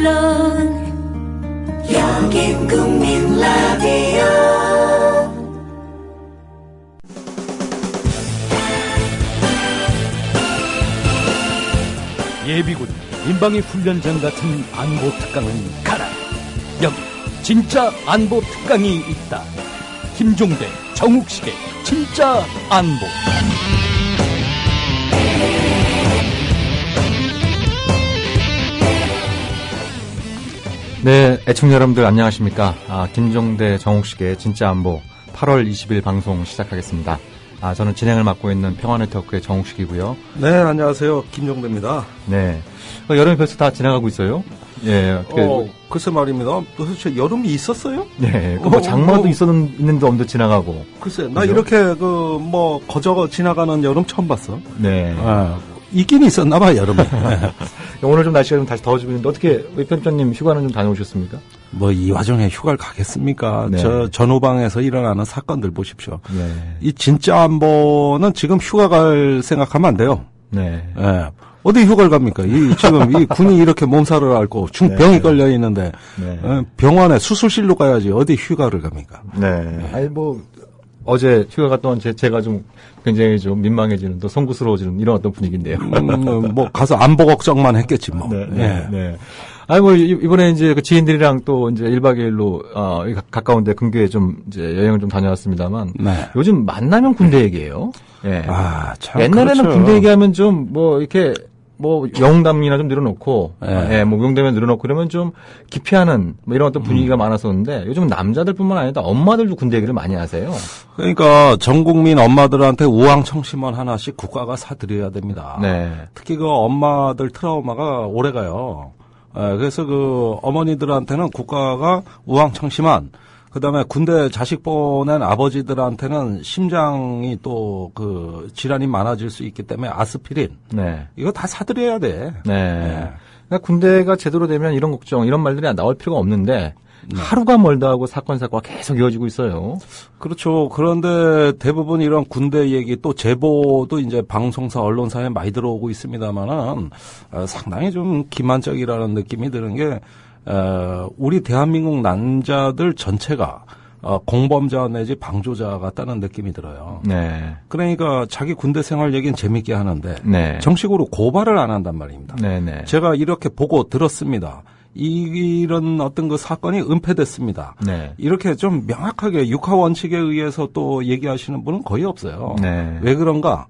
물론 여긴 국민 라디오. 예비군 민방위 훈련장 같은 안보 특강은 가라. 여기 진짜 안보 특강이 있다. 김종대, 정욱식의 진짜 안보. 네, 애청자 여러분들 안녕하십니까. 김종대, 정욱식의 진짜 안보 8월 20일 방송 시작하겠습니다. 저는 진행을 맡고 있는 평화네트워크의 정욱식이고요. 네, 안녕하세요. 김종대입니다. 네. 여름이 벌써 다 지나가고 있어요. 예. 글쎄 말입니다. 도대체 여름이 있었어요? 네. 장마도 있는데 엄도 지나가고. 글쎄, 나 그죠? 이렇게 거저 지나가는 여름 처음 봤어. 네. 있긴 있었나봐, 여름이. 오늘 좀 날씨가 좀 다시 더워지고 있는데 어떻게, 우리 편집장님 휴가는 좀 다녀오셨습니까? 이 와중에 휴가를 가겠습니까? 네. 전후방에서 일어나는 사건들 보십시오. 네. 이 진짜 안보는 지금 휴가 갈 생각하면 안 돼요. 네. 네. 어디 휴가를 갑니까? 지금 이 군이 이렇게 몸살을 앓고 병이 걸려 있는데, 네. 병원에 수술실로 가야지 어디 휴가를 갑니까? 네. 아니, 어제 휴가 갔다 온 제가 좀 굉장히 좀 민망해지는 또 송구스러워지는 이런 어떤 분위기인데요. 가서 안보 걱정만 했겠지, 뭐. 네. 네. 네. 아니, 이번에 이제 그 지인들이랑 또 이제 1박 2일로, 가까운데 근교에 좀 이제 여행을 좀 다녀왔습니다만. 네. 요즘 만나면 군대 얘기예요. 예. 참. 옛날에는 그렇죠. 군대 얘기하면 좀 이렇게 영담이나 좀 늘어놓고, 용담에 늘어놓고 그러면 좀 기피하는 이런 어떤 분위기가 많았었는데 요즘 남자들뿐만 아니라 엄마들도 군대 얘기를 많이 하세요. 그러니까 전 국민 엄마들한테 우황청심원 하나씩 국가가 사드려야 됩니다. 네. 특히 그 엄마들 트라우마가 오래가요. 그래서 그 어머니들한테는 국가가 우황청심원, 그다음에 군대 자식 보낸 아버지들한테는 심장이 또 질환이 많아질 수 있기 때문에 아스피린. 네. 이거 다 사드려야 돼. 네. 그러니까 군대가 제대로 되면 이런 걱정, 이런 말들이 나올 필요가 없는데 하루가 멀다 하고 사건사고가 계속 이어지고 있어요. 그렇죠. 그런데 대부분 이런 군대 얘기 또 제보도 이제 방송사, 언론사에 많이 들어오고 있습니다만은 상당히 좀 기만적이라는 느낌이 드는 게 우리 대한민국 남자들 전체가 공범자 내지 방조자 같다는 느낌이 들어요. 네. 그러니까 자기 군대 생활 얘기는 재밌게 하는데 네. 정식으로 고발을 안 한단 말입니다. 네, 네. 제가 이렇게 보고 들었습니다. 이런 어떤 그 사건이 은폐됐습니다. 네. 이렇게 좀 명확하게 육하 원칙에 의해서 또 얘기하시는 분은 거의 없어요. 네. 왜 그런가?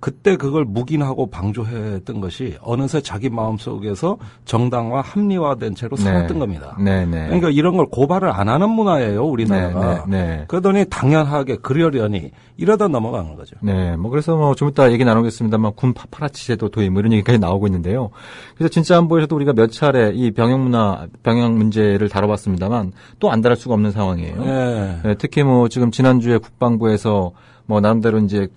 그때 그걸 묵인하고 방조했던 것이 어느새 자기 마음속에서 정당화 합리화된 채로 살았던 겁니다. 네네. 그러니까 이런 걸 고발을 안 하는 문화예요, 우리나라가. 네. 그러더니 당연하게 그러려니 이러다 넘어가는 거죠. 네. 그래서 좀 이따 얘기 나누겠습니다만 군 파파라치 제도 도입 이런 얘기까지 나오고 있는데요. 그래서 진짜 안보에서도 우리가 몇 차례 이 병영 문제를 다뤄봤습니다만 또 안 다룰 수가 없는 상황이에요. 네. 특히 지금 지난주에 국방부에서 나름대로 이제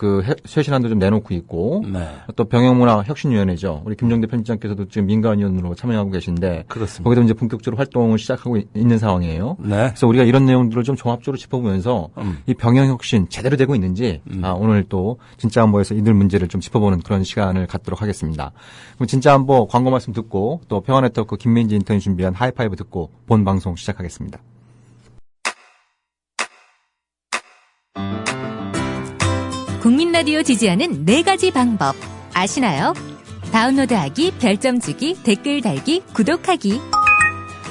쇄신안도 좀 내놓고 있고. 네. 또 병영문화혁신위원회죠. 우리 김종대 편집장께서도 지금 민간위원으로 참여하고 계신데. 그렇습니다. 거기도 이제 본격적으로 활동을 시작하고 있는 상황이에요. 네. 그래서 우리가 이런 내용들을 좀 종합적으로 짚어보면서 이 병영혁신 제대로 되고 있는지 오늘 또 진짜 안보에서 이들 문제를 좀 짚어보는 그런 시간을 갖도록 하겠습니다. 그럼 진짜 안보 광고 말씀 듣고 또 평화네트워크 김민지 인턴이 준비한 하이파이브 듣고 본 방송 시작하겠습니다. 국민 라디오 지지하는 4가지 방법 아시나요? 다운로드하기, 별점 주기, 댓글 달기, 구독하기.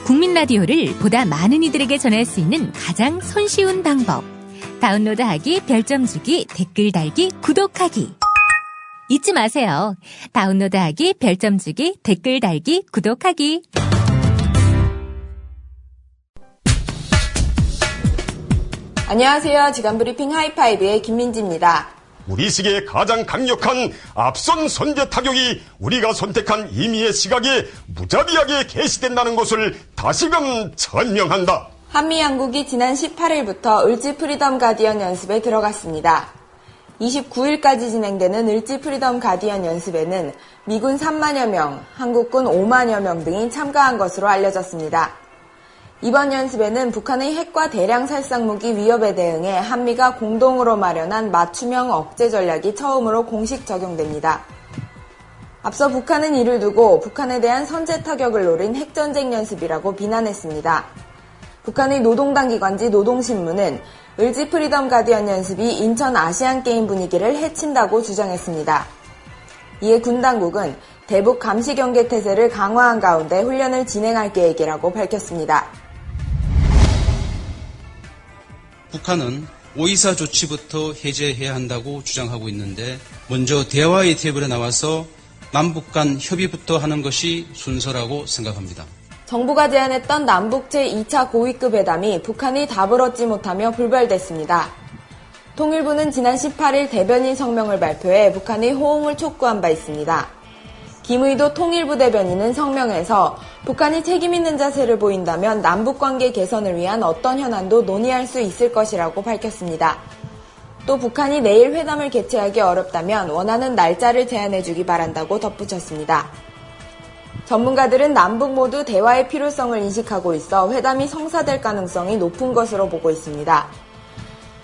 국민 라디오를 보다 많은 이들에게 전할 수 있는 가장 손쉬운 방법. 다운로드하기, 별점 주기, 댓글 달기, 구독하기. 잊지 마세요. 다운로드하기, 별점 주기, 댓글 달기, 구독하기. 안녕하세요. 지간브리핑 하이파이브의 김민지입니다. 우리 시기의 가장 강력한 앞선 선제 타격이 우리가 선택한 임의의 시각에 무자비하게 개시된다는 것을 다시금 천명한다. 한미양국이 지난 18일부터 을지 프리덤 가디언 연습에 들어갔습니다. 29일까지 진행되는 을지 프리덤 가디언 연습에는 미군 3만여 명, 한국군 5만여 명 등이 참가한 것으로 알려졌습니다. 이번 연습에는 북한의 핵과 대량 살상무기 위협에 대응해 한미가 공동으로 마련한 맞춤형 억제 전략이 처음으로 공식 적용됩니다. 앞서 북한은 이를 두고 북한에 대한 선제 타격을 노린 핵전쟁 연습이라고 비난했습니다. 북한의 노동당 기관지 노동신문은 을지 프리덤 가디언 연습이 인천 아시안게임 분위기를 해친다고 주장했습니다. 이에 군 당국은 대북 감시 경계 태세를 강화한 가운데 훈련을 진행할 계획이라고 밝혔습니다. 북한은 5.24 조치부터 해제해야 한다고 주장하고 있는데 먼저 대화의 테이블에 나와서 남북 간 협의부터 하는 것이 순서라고 생각합니다. 정부가 제안했던 남북 제2차 고위급 회담이 북한이 답을 얻지 못하며 불발됐습니다. 통일부는 지난 18일 대변인 성명을 발표해 북한의 호응을 촉구한 바 있습니다. 김의도 통일부 대변인은 성명에서 북한이 책임 있는 자세를 보인다면 남북관계 개선을 위한 어떤 현안도 논의할 수 있을 것이라고 밝혔습니다. 또 북한이 내일 회담을 개최하기 어렵다면 원하는 날짜를 제안해주기 바란다고 덧붙였습니다. 전문가들은 남북 모두 대화의 필요성을 인식하고 있어 회담이 성사될 가능성이 높은 것으로 보고 있습니다.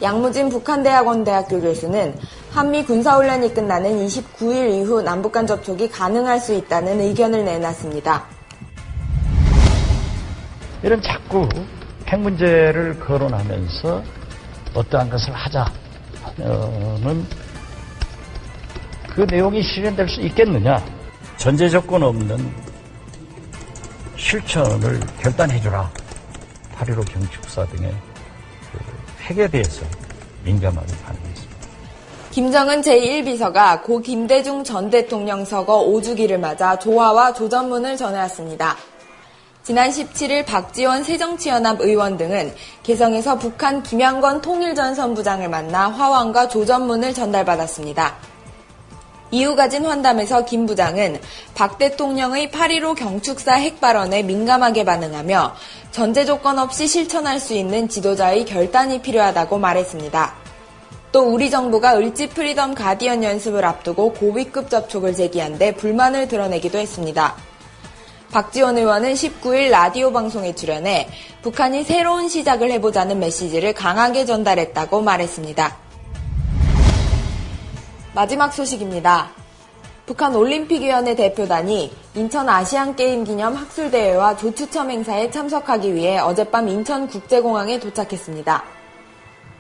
양무진 북한대학원 대학교 교수는 한미 군사훈련이 끝나는 29일 이후 남북 간 접촉이 가능할 수 있다는 의견을 내놨습니다. 이런 자꾸 핵 문제를 거론하면서 어떠한 것을 하자는 그 내용이 실현될 수 있겠느냐. 전제 조건 없는 실천을 결단해주라. 8.15 경축사 등의 핵에 대해서 민감하게 반응했습니다. 김정은 제1비서가 고 김대중 전 대통령 서거 5주기를 맞아 조화와 조전문을 전해왔습니다. 지난 17일 박지원 새정치연합 의원 등은 개성에서 북한 김양건 통일전선부장을 만나 화환과 조전문을 전달받았습니다. 이후 가진 환담에서 김 부장은 박 대통령의 8.15 경축사 핵 발언에 민감하게 반응하며 전제 조건 없이 실천할 수 있는 지도자의 결단이 필요하다고 말했습니다. 또 우리 정부가 을지 프리덤 가디언 연습을 앞두고 고위급 접촉을 제기한 데 불만을 드러내기도 했습니다. 박지원 의원은 19일 라디오 방송에 출연해 북한이 새로운 시작을 해보자는 메시지를 강하게 전달했다고 말했습니다. 마지막 소식입니다. 북한 올림픽위원회 대표단이 인천 아시안게임 기념 학술대회와 조추첨 행사에 참석하기 위해 어젯밤 인천국제공항에 도착했습니다.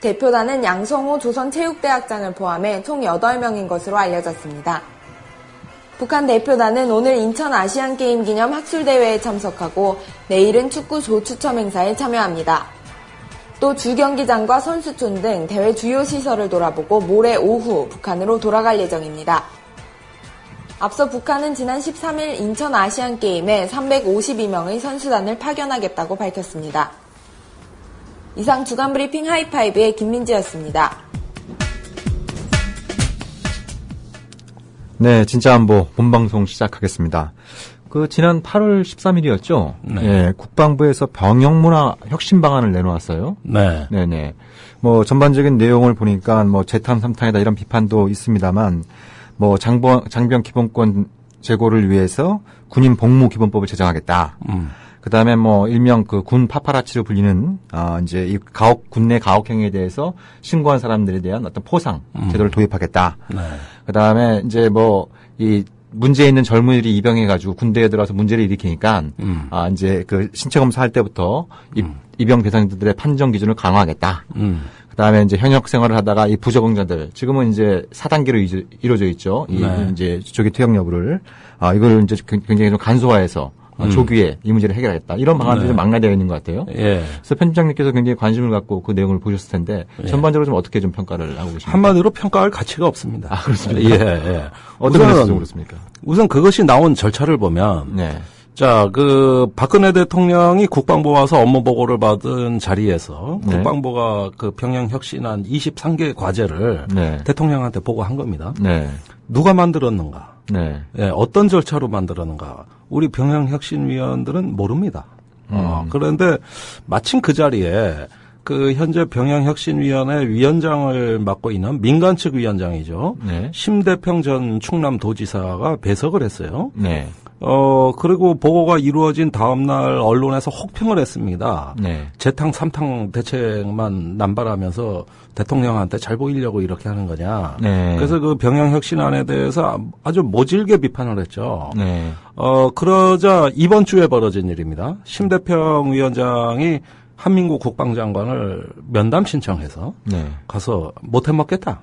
대표단은 양성호 조선체육대학장을 포함해 총 8명인 것으로 알려졌습니다. 북한 대표단은 오늘 인천 아시안게임 기념 학술대회에 참석하고 내일은 축구 조추첨 행사에 참여합니다. 또 주경기장과 선수촌 등 대회 주요 시설을 돌아보고 모레 오후 북한으로 돌아갈 예정입니다. 앞서 북한은 지난 13일 인천 아시안게임에 352명의 선수단을 파견하겠다고 밝혔습니다. 이상 주간 브리핑 하이파이브의 김민지였습니다. 네, 진짜 안보 본방송 시작하겠습니다. 지난 8월 13일이었죠? 네. 예, 국방부에서 병영문화 혁신 방안을 내놓았어요. 네. 네네. 전반적인 내용을 보니까 재탄 삼탕이다 이런 비판도 있습니다만, 장병 기본권 제고를 위해서 군인 복무 기본법을 제정하겠다. 그 다음에 일명 군 파파라치로 불리는, 이제 이 군 내 가혹행위에 대해서 신고한 사람들에 대한 어떤 포상 제도를 도입하겠다. 네. 그 다음에 이제 문제 있는 젊은이들이 입영해가지고 군대에 들어와서 문제를 일으키니까, 이제 신체 검사할 때부터 입영 대상자들의 판정 기준을 강화하겠다. 그 다음에 이제 현역 생활을 하다가 이 부적응자들, 지금은 이제 4단계로 이루어져 있죠. 네. 이제 조기 퇴역 여부를, 이걸 이제 굉장히 좀 간소화해서 조기에 이 문제를 해결하겠다. 이런 방안들이 좀 망라되어 있는 것 같아요. 예. 그래서 편집장님께서 굉장히 관심을 갖고 그 내용을 보셨을 텐데, 전반적으로 좀 어떻게 좀 평가를 하고 계십니까? 한마디로 평가할 가치가 없습니다. 아, 그렇습니까? 예. 어떤 면에서 그렇습니까? 우선 그것이 나온 절차를 보면, 네. 자, 박근혜 대통령이 국방부 와서 업무 보고를 받은 자리에서 네. 국방부가 병영 혁신안 23개 과제를 네. 대통령한테 보고한 겁니다. 네. 누가 만들었는가? 네. 예, 어떤 절차로 만들었는가? 우리 병영혁신위원들은 모릅니다. 그런데 마침 그 자리에 현재 병영혁신위원회 위원장을 맡고 있는 민간 측 위원장이죠. 네. 심대평 전 충남도지사가 배석을 했어요. 네. 그리고 보고가 이루어진 다음날 언론에서 혹평을 했습니다. 네. 재탕, 삼탕 대책만 남발하면서 대통령한테 잘 보이려고 이렇게 하는 거냐. 네. 그래서 그 병영혁신안에 대해서 아주 모질게 비판을 했죠. 네. 그러자 이번 주에 벌어진 일입니다. 심대평 위원장이 한민구 국방장관을 면담 신청해서 네. 가서 못 해먹겠다.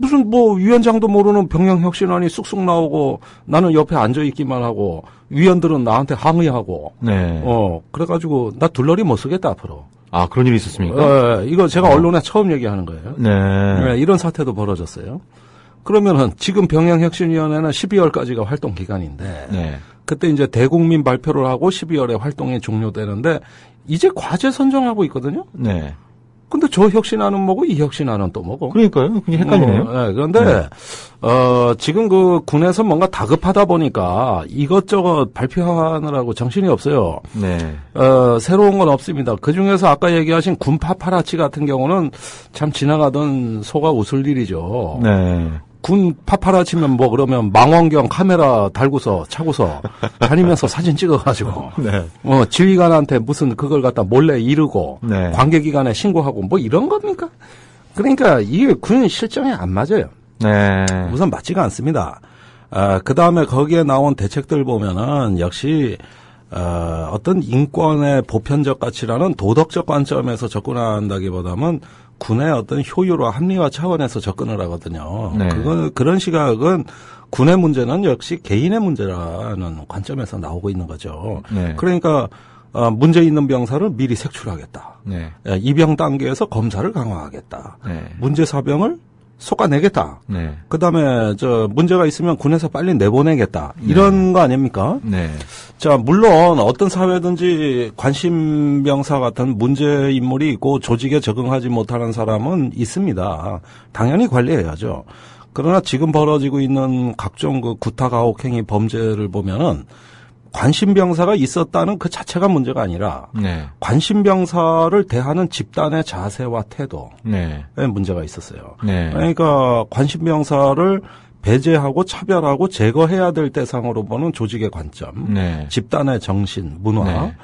무슨 위원장도 모르는 병영혁신안이 쑥쑥 나오고 나는 옆에 앉아있기만 하고 위원들은 나한테 항의하고 네. 그래가지고 나 둘러리 못 쓰겠다 앞으로. 아, 그런 일이 있었습니까? 이거 제가 언론에 처음 얘기하는 거예요. 네. 이런 사태도 벌어졌어요. 그러면은 지금 병영혁신위원회는 12월까지가 활동 기간인데 네. 그때 이제 대국민 발표를 하고 12월에 활동이 종료되는데 이제 과제 선정하고 있거든요. 네. 근데 저 혁신안은 뭐고 이 혁신안은 또 뭐고? 그러니까요. 굉장히 헷갈리네요. 그런데 지금 그 군에서 뭔가 다급하다 보니까 이것저것 발표하느라고 정신이 없어요. 네. 새로운 건 없습니다. 그 중에서 아까 얘기하신 군 파파라치 같은 경우는 참 지나가던 소가 웃을 일이죠. 네. 군 파파라치면 그러면 망원경 카메라 달고서 차고서 다니면서 사진 찍어가지고 네. 지휘관한테 무슨 그걸 갖다 몰래 이르고 네. 관계기관에 신고하고 이런 겁니까? 그러니까 이게 군 실정에 안 맞아요. 네. 우선 맞지가 않습니다. 그 다음에 거기에 나온 대책들 보면은 역시 어떤 인권의 보편적 가치라는 도덕적 관점에서 접근한다기보다는 군의 어떤 효율화 합리화 차원에서 접근을 하거든요. 네. 그런 시각은 군의 문제는 역시 개인의 문제라는 관점에서 나오고 있는 거죠. 네. 그러니까 문제 있는 병사를 미리 색출하겠다. 네. 입영 단계에서 검사를 강화하겠다. 네. 문제 사병을 솎아내겠다. 네. 그다음에 문제가 있으면 군에서 빨리 내보내겠다. 이런 거 아닙니까? 네. 자, 물론 어떤 사회든지 관심병사 같은 문제 인물이 있고 조직에 적응하지 못하는 사람은 있습니다. 당연히 관리해야죠. 그러나 지금 벌어지고 있는 각종 그 구타 가혹행위 범죄를 보면은 관심병사가 있었다는 그 자체가 문제가 아니라 네. 관심병사를 대하는 집단의 자세와 태도에 네. 문제가 있었어요. 네. 그러니까 관심병사를 배제하고 차별하고 제거해야 될 대상으로 보는 조직의 관점, 네. 집단의 정신, 문화 네.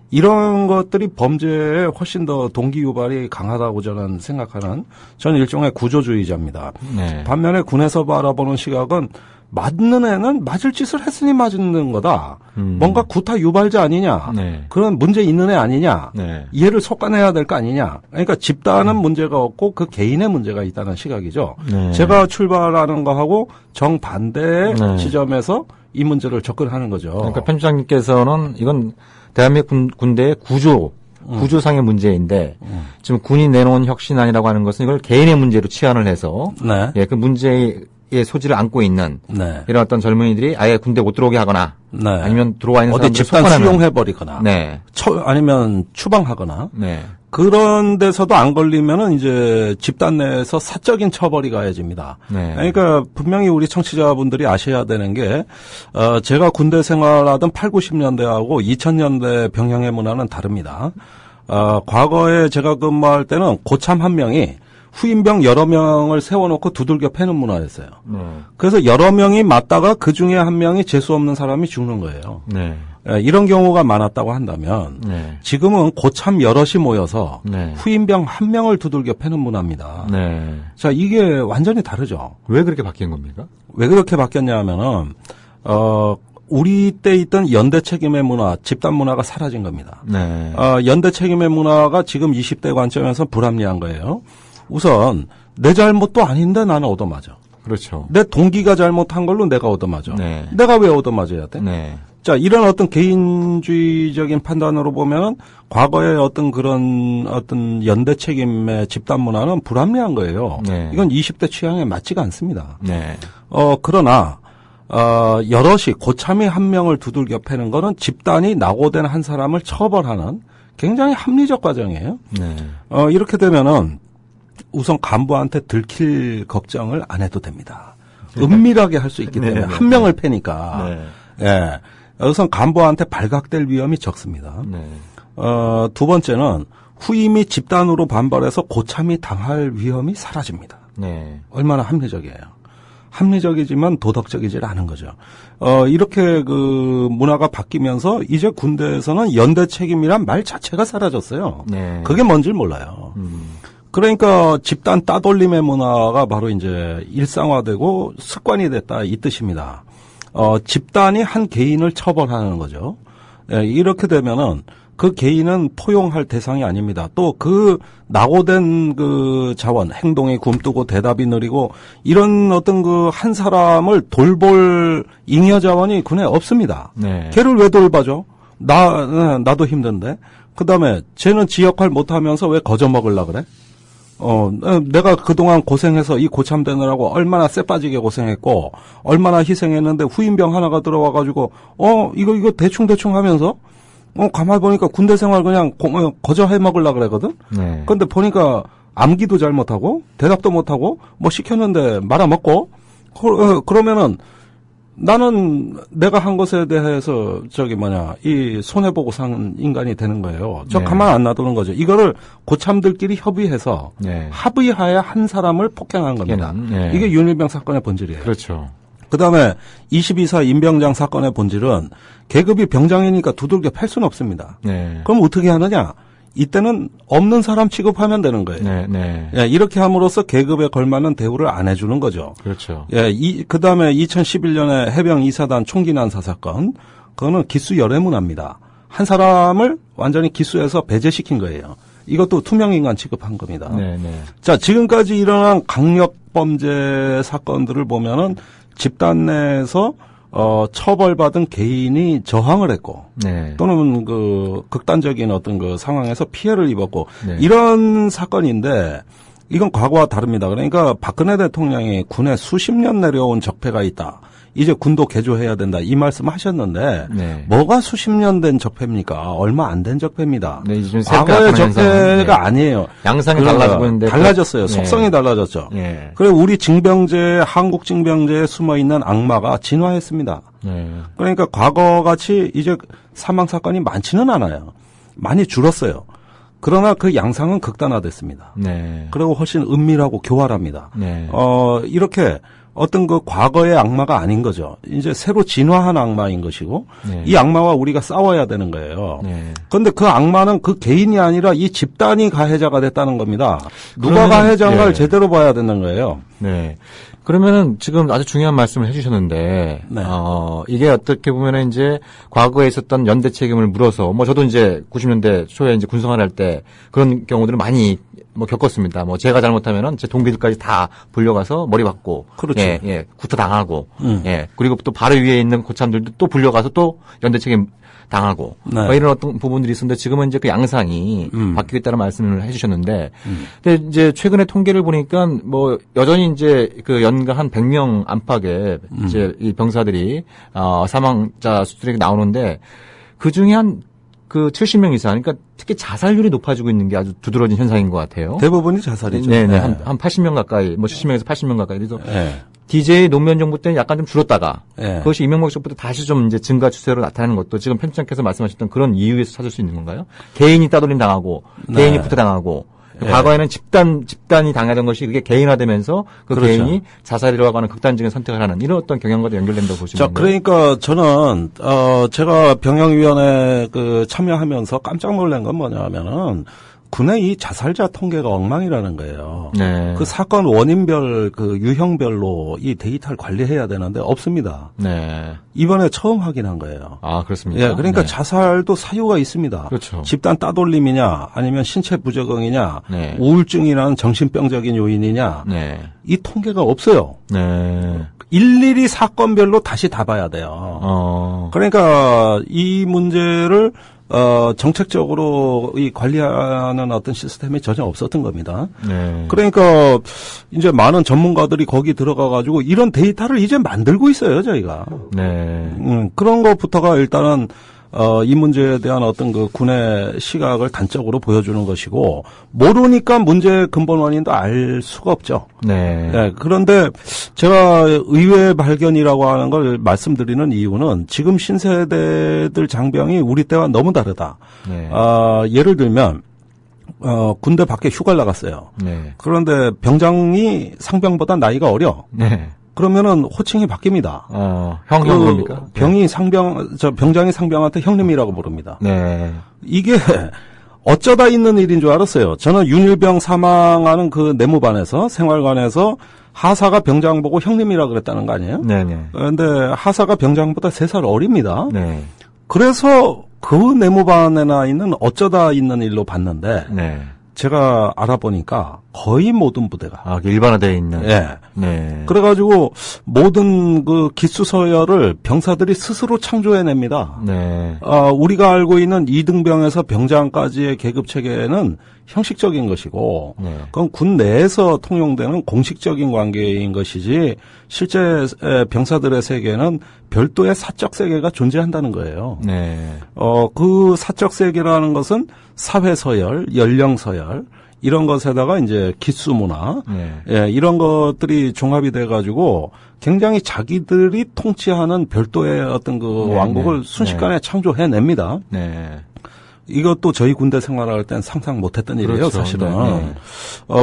이런 것들이 범죄에 훨씬 더 동기 유발이 강하다고 저는 생각하는 저는 일종의 구조주의자입니다. 네. 반면에 군에서 바라보는 시각은 맞는 애는 맞을 짓을 했으니 맞는 거다. 뭔가 구타 유발자 아니냐. 네. 그런 문제 있는 애 아니냐. 네. 얘를 속아내야 될 거 아니냐. 그러니까 집단은 문제가 없고 그 개인의 문제가 있다는 시각이죠. 네. 제가 출발하는 거하고 정반대의 네. 지점에서 이 문제를 접근하는 거죠. 그러니까 편집장님께서는 이건 대한민국 군대의 구조상의 문제인데 지금 군이 내놓은 혁신안이라고 하는 것은 이걸 개인의 문제로 치환을 해서 네. 예, 그 문제의 소지를 안고 있는 네. 이런 어떤 젊은이들이 아예 군대 못 들어오게 하거나 네. 아니면 들어와 있는 어디 사람들 집단 수용해버리거나 네. 아니면 추방하거나 네. 그런 데서도 안 걸리면은 이제 집단 내에서 사적인 처벌이 가해집니다. 네. 그러니까 분명히 우리 청취자분들이 아셔야 되는 게 제가 군대 생활하던 8, 90년대하고 2000년대 병영의 문화는 다릅니다. 과거에 제가 근무할 때는 고참 한 명이 후임병 여러 명을 세워놓고 두들겨 패는 문화였어요. 그래서 여러 명이 맞다가 그 중에 한 명이 재수 없는 사람이 죽는 거예요. 네. 이런 경우가 많았다고 한다면 네. 지금은 고참 여럿이 모여서 네. 후임병 한 명을 두들겨 패는 문화입니다. 네. 자, 이게 완전히 다르죠. 왜 그렇게 바뀐 겁니까? 왜 그렇게 바뀌었냐 하면은 우리 때 있던 연대 책임의 문화, 집단 문화가 사라진 겁니다. 네. 연대 책임의 문화가 지금 20대 관점에서 불합리한 거예요. 우선 내 잘못도 아닌데 나는 얻어맞아. 그렇죠. 내 동기가 잘못한 걸로 내가 얻어맞아. 네. 내가 왜 얻어맞아야 돼? 네. 자, 이런 어떤 개인주의적인 판단으로 보면은 과거의 어떤 그런 어떤 연대 책임의 집단 문화는 불합리한 거예요. 네. 이건 20대 취향에 맞지가 않습니다. 네. 그러나 여럿이 고참이 한 명을 두들겨 패는 거는 집단이 낙오된 한 사람을 처벌하는 굉장히 합리적 과정이에요. 네. 이렇게 되면은 우선 간부한테 들킬 걱정을 안 해도 됩니다. 은밀하게 할 수 있기 때문에 네, 네, 한 명을 패니까. 네. 예. 우선 간부한테 발각될 위험이 적습니다. 네. 두 번째는 후임이 집단으로 반발해서 고참이 당할 위험이 사라집니다. 네. 얼마나 합리적이에요. 합리적이지만 도덕적이질 않은 거죠. 이렇게 그 문화가 바뀌면서 이제 군대에서는 연대 책임이란 말 자체가 사라졌어요. 네. 그게 뭔지를 몰라요. 그러니까 집단 따돌림의 문화가 바로 이제 일상화되고 습관이 됐다 이 뜻입니다. 집단이 한 개인을 처벌하는 거죠. 예, 이렇게 되면은 그 개인은 포용할 대상이 아닙니다. 또 그 낙오된 그 자원, 행동이 굼뜨고 대답이 느리고 이런 어떤 그 한 사람을 돌볼 잉여 자원이 군에 없습니다. 네. 걔를 왜 돌봐줘? 나도 힘든데. 그 다음에 쟤는 지 역할 못하면서 왜 거저 먹으려 그래? 내가 그동안 고생해서 이 고참 되느라고 얼마나 쎄 빠지게 고생했고, 얼마나 희생했는데 후임병 하나가 들어와가지고, 이거 대충 하면서, 가만히 보니까 군대 생활 그냥 거저 해 먹으려 그러거든? 네. 근데 보니까 암기도 잘 못하고, 대답도 못하고, 뭐 시켰는데 말아먹고, 그러면은, 나는 내가 한 것에 대해서 이 손해보고 산 인간이 되는 거예요. 저 네. 가만 안 놔두는 거죠. 이거를 고참들끼리 협의해서 네. 합의하에 한 사람을 폭행한 겁니다. 네. 이게 윤일병 사건의 본질이에요. 그렇죠. 그다음에 22사 임병장 사건의 본질은 계급이 병장이니까 두들겨 팰 수는 없습니다. 네. 그럼 어떻게 하느냐? 이때는 없는 사람 취급하면 되는 거예요. 네, 네. 예, 이렇게 함으로써 계급에 걸맞는 대우를 안 해주는 거죠. 그렇죠. 예, 그 다음에 2011년에 해병 2사단 총기 난사 사건, 그거는 기수 열애문화입니다. 한 사람을 완전히 기수에서 배제시킨 거예요. 이것도 투명인간 취급한 겁니다. 네, 네. 자, 지금까지 일어난 강력범죄 사건들을 보면은 집단 내에서 처벌받은 개인이 저항을 했고, 네. 또는 그 극단적인 어떤 그 상황에서 피해를 입었고, 네. 이런 사건인데, 이건 과거와 다릅니다. 그러니까 박근혜 대통령이 군에 수십 년 내려온 적폐가 있다. 이제 군도 개조해야 된다. 이 말씀 하셨는데, 네. 뭐가 수십 년 된 적폐입니까? 얼마 안 된 적폐입니다. 네, 요즘 과거의 적폐가 네. 아니에요. 양상이 달라지고 있는데. 달라졌어요. 네. 속성이 달라졌죠. 네. 그래, 우리 징병제, 한국 징병제에 숨어 있는 악마가 진화했습니다. 네. 그러니까 과거같이 이제 사망사건이 많지는 않아요. 많이 줄었어요. 그러나 그 양상은 극단화됐습니다. 네. 그리고 훨씬 은밀하고 교활합니다. 네. 이렇게 어떤 그 과거의 악마가 아닌 거죠. 이제 새로 진화한 악마인 것이고, 네. 이 악마와 우리가 싸워야 되는 거예요. 네. 그런데 그 악마는 그 개인이 아니라 이 집단이 가해자가 됐다는 겁니다. 누가 그러면은, 가해자인가를 예. 제대로 봐야 되는 거예요. 네. 그러면은 지금 아주 중요한 말씀을 해주셨는데, 네. 이게 어떻게 보면은 이제 과거에 있었던 연대 책임을 물어서, 뭐 저도 이제 90년대 초에 이제 군생활할 때 그런 경우들을 많이 뭐 겪었습니다. 뭐 제가 잘못하면은 제 동기들까지 다 불려가서 머리 박고, 그렇죠. 예, 예, 구타 당하고, 예, 그리고 또 바로 위에 있는 고참들도 또 불려가서 또 연대 책임 당하고, 네. 뭐 이런 어떤 부분들이 있었는데 지금은 이제 그 양상이 바뀌고 있다는 말씀을 해주셨는데, 근데 이제 최근에 통계를 보니까 뭐 여전히 이제 그 연간 한 100명 안팎의 이제 이 병사들이 사망자 수들이 나오는데 그 중에 한 그 70명 이상, 그러니까 특히 자살률이 높아지고 있는 게 아주 두드러진 현상인 것 같아요. 대부분이 자살이죠. 네네. 한 80명 가까이, 뭐 70명에서 80명 가까이. 그래서 네. DJ 노무현 정부 때는 약간 좀 줄었다가 네. 그것이 이명박 정부 때 다시 좀 이제 증가 추세로 나타나는 것도 지금 편집장께서 말씀하셨던 그런 이유에서 찾을 수 있는 건가요? 개인이 따돌림 당하고 개인이 구타 당하고 네. 과거에는 집단이 당하던 것이 그게 개인화되면서 그 그렇죠. 개인이 자살이라고 하는 극단적인 선택을 하는 이런 어떤 경향과도 연결된다고 보시면 자, 그러니까 저는 제가 병영위원회 참여하면서 깜짝 놀란 건 뭐냐면은 군의 이 자살자 통계가 엉망이라는 거예요. 네. 그 사건 원인별 유형별로 이 데이터를 관리해야 되는데 없습니다. 네. 이번에 처음 확인한 거예요. 아, 그렇습니까? 예, 그러니까 네. 자살도 사유가 있습니다. 그렇죠. 집단 따돌림이냐, 아니면 신체 부적응이냐, 네. 우울증이라는 정신병적인 요인이냐, 네. 이 통계가 없어요. 네. 일일이 사건별로 다시 다 봐야 돼요. 그러니까 이 문제를 정책적으로 이 관리하는 어떤 시스템이 전혀 없었던 겁니다. 네. 그러니까 이제 많은 전문가들이 거기 들어가 가지고 이런 데이터를 이제 만들고 있어요, 저희가. 네. 그런 것부터가 일단은 이 문제에 대한 어떤 그 군의 시각을 단적으로 보여주는 것이고, 모르니까 문제의 근본 원인도 알 수가 없죠. 네. 네, 그런데 제가 의외의 발견이라고 하는 걸 말씀드리는 이유는 지금 신세대들 장병이 우리 때와 너무 다르다. 네. 예를 들면, 군대 밖에 휴가를 나갔어요. 네. 그런데 병장이 상병보다 나이가 어려. 네. 그러면은 호칭이 바뀝니다. 형입니까? 병장이 상병한테 형님이라고 부릅니다. 네. 이게 어쩌다 있는 일인 줄 알았어요. 저는 윤일병 사망하는 그 내무반에서 생활관에서 하사가 병장 보고 형님이라 그랬다는 거 아니에요? 네네. 그런데 하사가 병장보다 3살 어립니다. 네. 그래서 그 내무반에나 있는 어쩌다 있는 일로 봤는데 네. 제가 알아보니까 거의 모든 부대가 일반화되어 있는. 예. 네. 그래가지고 모든 그 기수 서열을 병사들이 스스로 창조해냅니다. 네. 우리가 알고 있는 2등병에서 병장까지의 계급 체계는 형식적인 것이고, 네. 그건 군 내에서 통용되는 공식적인 관계인 것이지, 실제 병사들의 세계는 별도의 사적 세계가 존재한다는 거예요. 네. 그 사적 세계라는 것은 사회 서열, 연령 서열, 이런 것에다가 이제 기수 문화, 네. 예, 이런 것들이 종합이 돼가지고 굉장히 자기들이 통치하는 별도의 어떤 그 네, 왕국을 네. 순식간에 창조해냅니다. 네. 이것도 저희 군대 생활할 땐 상상 못했던 일이에요, 그렇죠. 사실은. 네.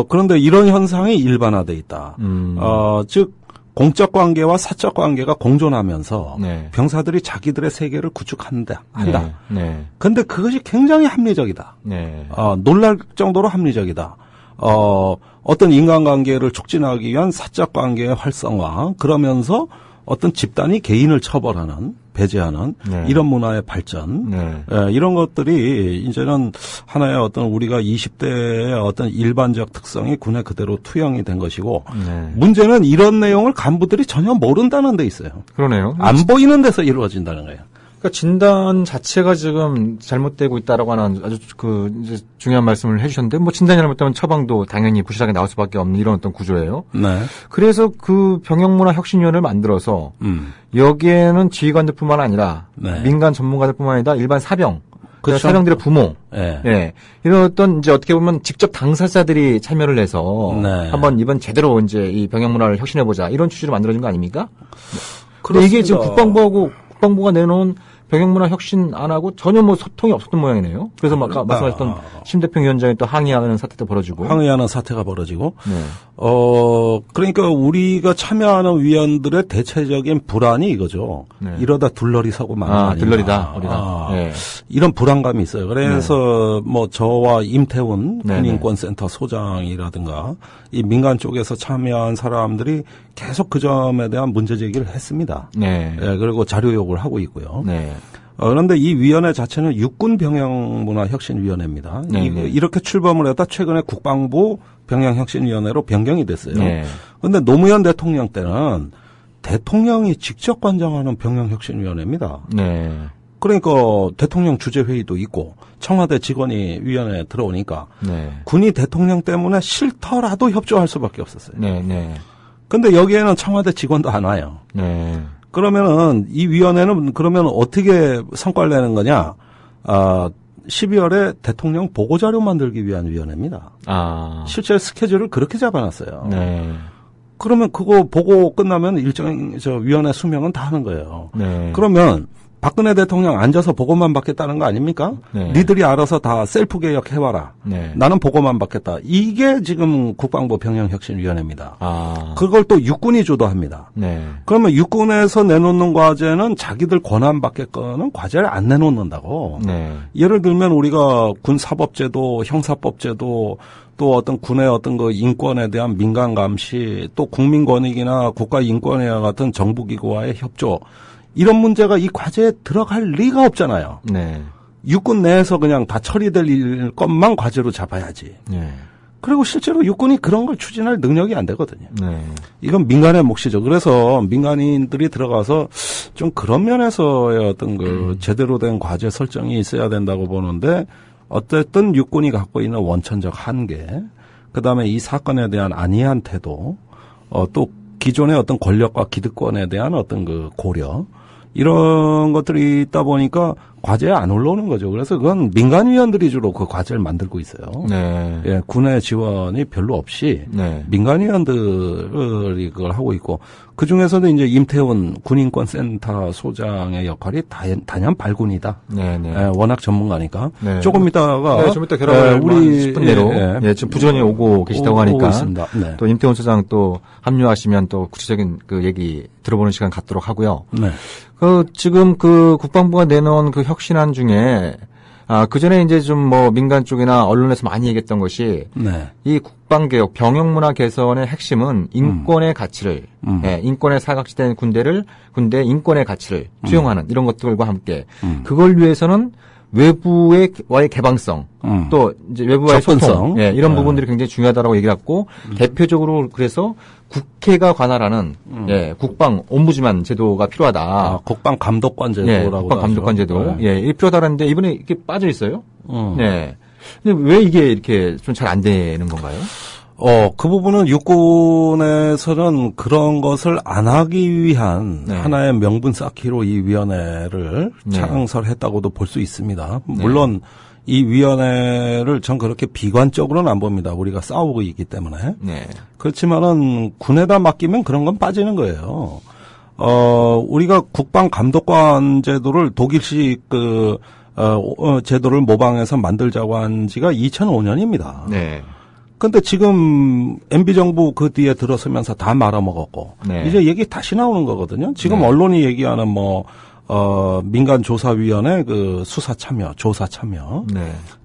그런데 이런 현상이 일반화돼 있다. 즉 공적 관계와 사적 관계가 공존하면서 네. 병사들이 자기들의 세계를 구축한다. 한다. 네. 근데 그것이 굉장히 합리적이다. 네. 놀랄 정도로 합리적이다. 어떤 인간관계를 촉진하기 위한 사적 관계의 활성화, 그러면서 어떤 집단이 개인을 처벌하는, 배제하는 네. 이런 문화의 발전, 네. 이런 것들이 이제는 하나의 어떤 우리가 20대의 어떤 일반적 특성이 군에 그대로 투영이 된 것이고, 네. 문제는 이런 내용을 간부들이 전혀 모른다는 데 있어요. 그러네요. 안 보이는 데서 이루어진다는 거예요. 그러니까 진단 자체가 지금 잘못되고 있다라고 하는 아주 이제 중요한 말씀을 해주셨는데, 뭐 진단이 잘못되면 처방도 당연히 부실하게 나올 수밖에 없는 이런 어떤 구조예요. 네. 그래서 그 병역문화혁신위원회를 만들어서 여기에는 지휘관들뿐만 아니라 네. 민간 전문가들뿐만 아니라 일반 사병, 그렇죠. 사병들의 부모, 네. 예, 이런 어떤 이제 어떻게 보면 직접 당사자들이 참여를 해서 네. 한번 이번 제대로 이제 이 병역문화를 혁신해보자 이런 취지로 만들어진 거 아닙니까? 근데 그렇습니다. 이게 지금 국방부가 내놓은 병역문화 혁신 안 하고 전혀 뭐 소통이 없었던 모양이네요. 그래서 아까 말씀하셨던 심대평 위원장이 또 항의하는 사태도 벌어지고. 항의하는 사태가 벌어지고. 네. 그러니까 우리가 참여하는 위원들의 대체적인 불안이 이거죠. 네. 이러다 둘러리 서고 마는 거 아닌가. 들러리다, 우리가. 네. 이런 불안감이 있어요. 그래서 뭐 저와 임태훈 네, 군인권센터 소장이라든가 이 민간 쪽에서 참여한 사람들이 계속 그 점에 대한 문제 제기를 했습니다. 네. 예, 그리고 자료 요구를 하고 있고요. 네. 그런데 이 위원회 자체는 육군 병영문화혁신위원회입니다. 네, 이렇게 출범을 했다 최근에 국방부 병영혁신위원회로 변경이 됐어요. 그런데 네. 노무현 대통령 때는 대통령이 직접 관장하는 병영혁신위원회입니다. 네. 그러니까 대통령 주재회의도 있고 청와대 직원이 위원회에 들어오니까 네. 군이 대통령 때문에 싫더라도 협조할 수밖에 없었어요. 네. 네. 근데 여기에는 청와대 직원도 안 와요. 네. 그러면은 이 위원회는 그러면 어떻게 성과를 내는 거냐? 12월에 대통령 보고자료 만들기 위한 위원회입니다. 실제 스케줄을 그렇게 잡아놨어요. 네. 그러면 그거 보고 끝나면 위원회 수명은 다 하는 거예요. 네. 그러면 박근혜 대통령 앉아서 보고만 받겠다는 거 아닙니까? 네. 니들이 알아서 다 셀프 개혁 해와라. 네. 나는 보고만 받겠다. 이게 지금 국방부 병영혁신위원회입니다. 그걸 또 육군이 주도합니다. 네. 그러면 육군에서 내놓는 과제는 자기들 권한 밖의 거는 과제를 안 내놓는다고. 네. 예를 들면 우리가 군사법제도, 형사법제도, 또 어떤 군의 어떤 그 인권에 대한 민간 감시, 또 국민권익이나 국가인권위와 같은 정부기구와의 협조, 이런 문제가 이 과제에 들어갈 리가 없잖아요. 네. 육군 내에서 그냥 다 처리될 것만 과제로 잡아야지. 네. 그리고 실제로 육군이 그런 걸 추진할 능력이 안 되거든요. 네. 이건 민간의 몫이죠. 그래서 민간인들이 들어가서 좀 그런 면에서의 어떤 그 제대로 된 과제 설정이 있어야 된다고 보는데, 어쨌든 육군이 갖고 있는 원천적 한계, 그 다음에 이 사건에 대한 안이한 태도, 또 기존의 어떤 권력과 기득권에 대한 어떤 그 고려, 이런 것들이 있다 보니까 과제에 안 올라오는 거죠. 그래서 그건 민간위원들이 주로 그 과제를 만들고 있어요. 네. 예, 군의 지원이 별로 없이 네. 민간위원들이 그걸 하고 있고 그 중에서는 이제 임태훈 군인권센터 소장의 역할이 단연 발군이다. 네네. 예, 워낙 전문가니까. 네. 조금 이따가 네, 좀 이따 결합을 우리 10분 내로 예, 지금 부전이 오고 계시다고 하니까 있습니다. 네. 또 임태훈 소장 또 합류하시면 또 구체적인 그 얘기 들어보는 시간 갖도록 하고요. 네. 지금 그 국방부가 내놓은 그 혁신안 중에 그 전에 이제 좀 뭐 민간 쪽이나 언론에서 많이 얘기했던 것이 네. 이 국방개혁, 병영문화 개선의 핵심은 인권의 가치를, 인권의 사각지대인 군대 인권의 가치를 투영하는 이런 것들과 함께 그걸 위해서는 외부와의 개방성, 또 이제 외부와의 소통, 이런 부분들이 굉장히 중요하다라고 얘기를 했고 대표적으로 그래서 국회가 관할하는 국방 옴부즈만 제도가 필요하다. 국방 감독관 제도라고 국방 감독관 제도. 이 필요하다는데 이번에 이렇게 빠져 있어요. 네. 근데 왜 이게 이렇게 좀 잘 안 되는 건가요? 그 부분은 육군에서는 그런 것을 안 하기 위한 하나의 명분 쌓기로 이 위원회를 창설했다고도 볼 수 있습니다. 물론 이 위원회를 전 그렇게 비관적으로는 안 봅니다. 우리가 싸우고 있기 때문에. 그렇지만은 군에다 맡기면 그런 건 빠지는 거예요. 우리가 국방 감독관 제도를 독일식 제도를 모방해서 만들자고 한 지가 2005년입니다. 네. 근데 지금 MB 정부 그 뒤에 들어서면서 다 말아먹었고 이제 얘기 다시 나오는 거거든요. 지금 언론이 얘기하는 민간 조사위원회 그 수사 참여, 조사 참여.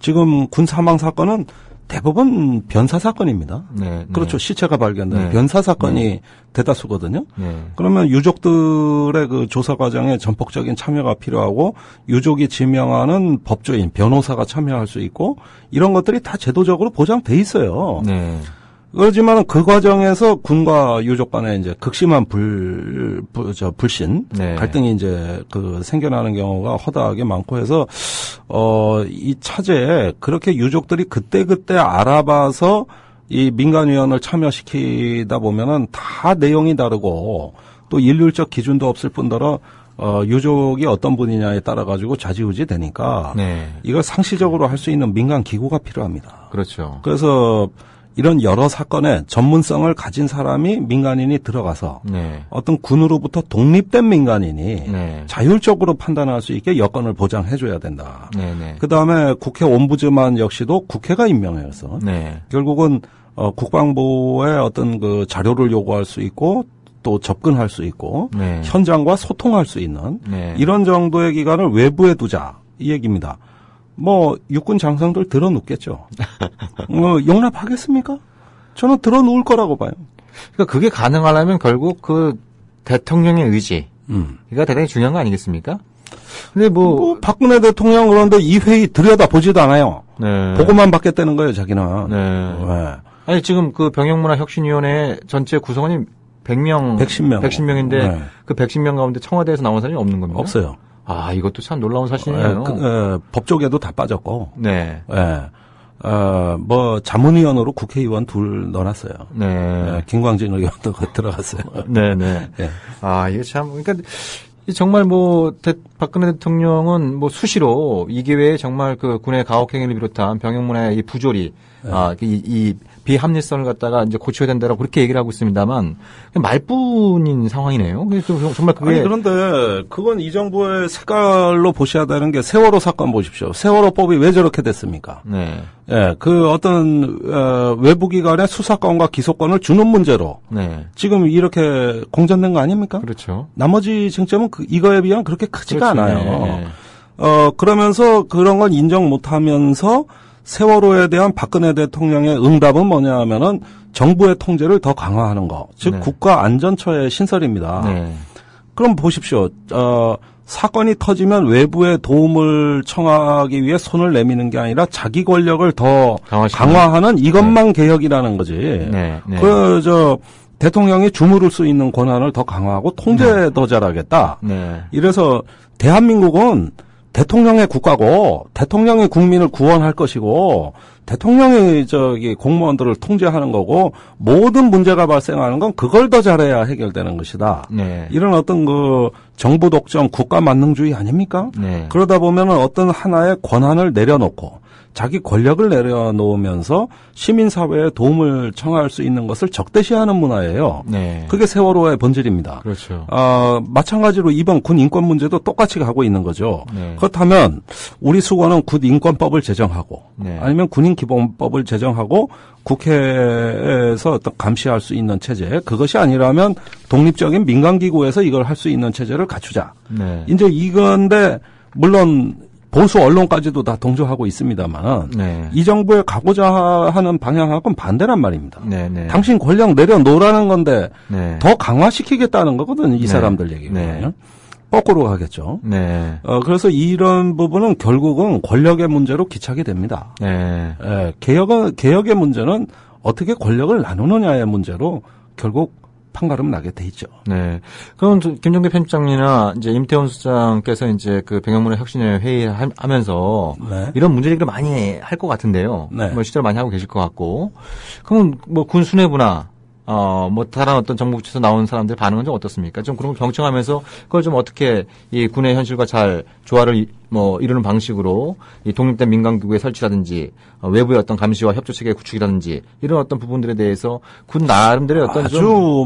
지금 군 사망 사건은 대부분 변사 사건입니다. 그렇죠. 시체가 발견된 변사 사건이 대다수거든요. 그러면 유족들의 그 조사 과정에 전폭적인 참여가 필요하고 유족이 지명하는 법조인, 변호사가 참여할 수 있고 이런 것들이 다 제도적으로 보장돼 있어요. 그렇지만 그 과정에서 군과 유족 간에 이제 극심한 불신, 갈등이 이제 생겨나는 경우가 허다하게 많고 해서, 이 차제에 그렇게 유족들이 그때그때 알아봐서 이 민간위원을 참여시키다 보면은 다 내용이 다르고 또 일률적 기준도 없을 뿐더러 유족이 어떤 분이냐에 따라 가지고 좌지우지 되니까 이걸 상시적으로 할 수 있는 민간 기구가 필요합니다. 그렇죠. 그래서 이런 여러 사건에 전문성을 가진 사람이 민간인이 들어가서 어떤 군으로부터 독립된 민간인이 자율적으로 판단할 수 있게 여건을 보장해 줘야 된다. 그다음에 국회 옴부즈만 역시도 국회가 임명해서 결국은 국방부의 어떤 그 자료를 요구할 수 있고 또 접근할 수 있고 현장과 소통할 수 있는 이런 정도의 기관을 외부에 두자 이 얘기입니다. 육군 장성들 들어눕겠죠. 용납하겠습니까? 저는 들어놓을 거라고 봐요. 그러니까 그게 가능하려면 결국 그 대통령의 의지, 이가 대단히 중요한 거 아니겠습니까? 근데 박근혜 대통령 그런데 이 회의 들여다 보지도 않아요. 보고만 받겠다는 거예요, 자기는. 아니, 지금 그 병영문화혁신위원회 전체 구성원이 110명인데 그 110명 가운데 청와대에서 나온 사람이 없는 겁니까? 없어요. 이것도 참 놀라운 사실이네요. 법조계도 다 빠졌고. 자문위원으로 국회의원 둘 넣어놨어요. 김광진 의원도 들어갔어요. 이게 참, 그러니까, 정말 박근혜 대통령은 수시로 이 기회에 정말 그 군의 가혹행위를 비롯한 병영문화의 이 부조리, 이 비합리성을 갖다가 이제 고쳐야 된다라고 그렇게 얘기를 하고 있습니다만 말뿐인 상황이네요. 그래서 정말 그게 그런데 그건 이 정부의 색깔로 보셔야 되는 게 세월호 사건 보십시오. 세월호법이 왜 저렇게 됐습니까? 그 어떤 외부 기관의 수사권과 기소권을 주는 문제로 지금 이렇게 공전된 거 아닙니까? 그렇죠. 나머지 쟁점은 이거에 비하면 그렇게 크지가 않아요. 그러면서 그런 건 인정 못하면서 세월호에 대한 박근혜 대통령의 응답은 뭐냐 하면은 정부의 통제를 더 강화하는 거. 즉 국가안전처의 신설입니다. 그럼 보십시오. 사건이 터지면 외부의 도움을 청하기 위해 손을 내미는 게 아니라 자기 권력을 더 강화하는 이것만 개혁이라는 거지. 대통령이 주무를 수 있는 권한을 더 강화하고 통제 더 잘하겠다. 이래서 대한민국은 대통령의 국가고 대통령이 국민을 구원할 것이고 대통령이 공무원들을 통제하는 거고 모든 문제가 발생하는 건 그걸 더 잘해야 해결되는 것이다. 네. 이런 어떤 정부 독점, 국가 만능주의 아닙니까? 네. 그러다 보면은 어떤 하나의 권한을 내려놓고 자기 권력을 내려놓으면서 시민사회에 도움을 청할 수 있는 것을 적대시하는 문화예요. 네. 그게 세월호의 본질입니다. 그렇죠. 마찬가지로 이번 군 인권 문제도 똑같이 가고 있는 거죠. 네. 그렇다면 우리 수건은 군 인권법을 제정하고 네. 아니면 군인 기본법을 제정하고 국회에서 어떤 감시할 수 있는 체제, 그것이 아니라면 독립적인 민간기구에서 이걸 할 수 있는 체제를 갖추자. 네. 이제 이건데 물론 보수 언론까지도 다 동조하고 있습니다만 네. 이 정부에 가고자 하는 방향하고는 반대란 말입니다. 네, 네. 당신 권력 내려놓으라는 건데 네. 더 강화시키겠다는 거거든요. 이 네. 사람들 얘기가. 네. 거꾸로 가겠죠. 네. 그래서 이런 부분은 결국은 권력의 문제로 기착이 됩니다. 네. 예, 개혁의 문제는 어떻게 권력을 나누느냐의 문제로 결국 판가름 나게 돼 있죠. 네. 그럼 김종대 편집장이나 이제 임태원 수장께서 이제 그 병영문화 혁신회 회의하면서 네. 이런 문제 제기를 많이 할 것 같은데요. 네. 뭐 실제로 많이 하고 계실 것 같고. 그럼 뭐 군 수뇌부나 뭐 다른 어떤 정부 부처에서 나온 사람들 반응은 좀 어떻습니까? 좀 그런 걸 경청하면서 그걸 좀 어떻게 이 군의 현실과 잘 조화를 이루는 방식으로 이 독립된 민간기구의 설치라든지 외부의 어떤 감시와 협조 체계 구축이라든지 이런 어떤 부분들에 대해서 군 나름대로의 어떤 아주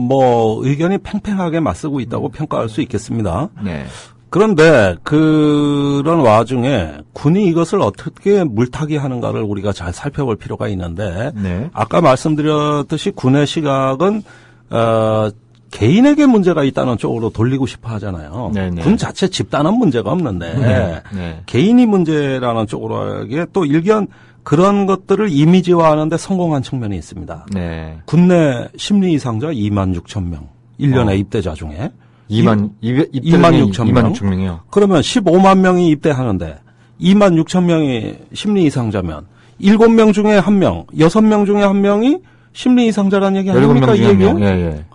의견이 팽팽하게 맞서고 있다고 평가할 수 있겠습니다. 네. 그런데 그런 와중에 군이 이것을 어떻게 물타기 하는가를 우리가 잘 살펴볼 필요가 있는데 네. 아까 말씀드렸듯이 군의 시각은 개인에게 문제가 있다는 쪽으로 돌리고 싶어 하잖아요. 네네. 군 자체 집단은 문제가 없는데 네. 개인이 문제라는 쪽으로 하기에 또 일견 그런 것들을 이미지화하는데 성공한 측면이 있습니다. 네. 군내 심리 이상자 26,000명. 1년에 입대자 중에. 26,000명이요. 그러면 15만 명이 입대하는데 26,000명이 심리 이상자면 7명 중에 1명, 6명 중에 1명이 심리 이상자라는 얘기 아닙니까? 17명 중에 1명. 예.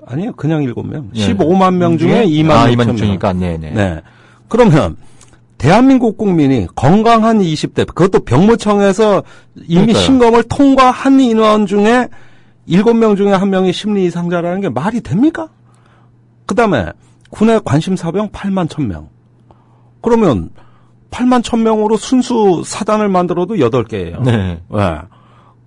아니요. 그냥 7명. 예. 15만 명 중에 26,000명이니까. 네네. 네. 그러면 대한민국 국민이 건강한 20대, 그것도 병무청에서 이미 그러니까요. 신검을 통과한 인원 중에 7명 중에 1명이 심리 이상자라는 게 말이 됩니까? 그 다음에 군의 관심사병 8만 1,000명. 그러면 8만 1,000명으로 순수 사단을 만들어도 8개예요. 네. 네.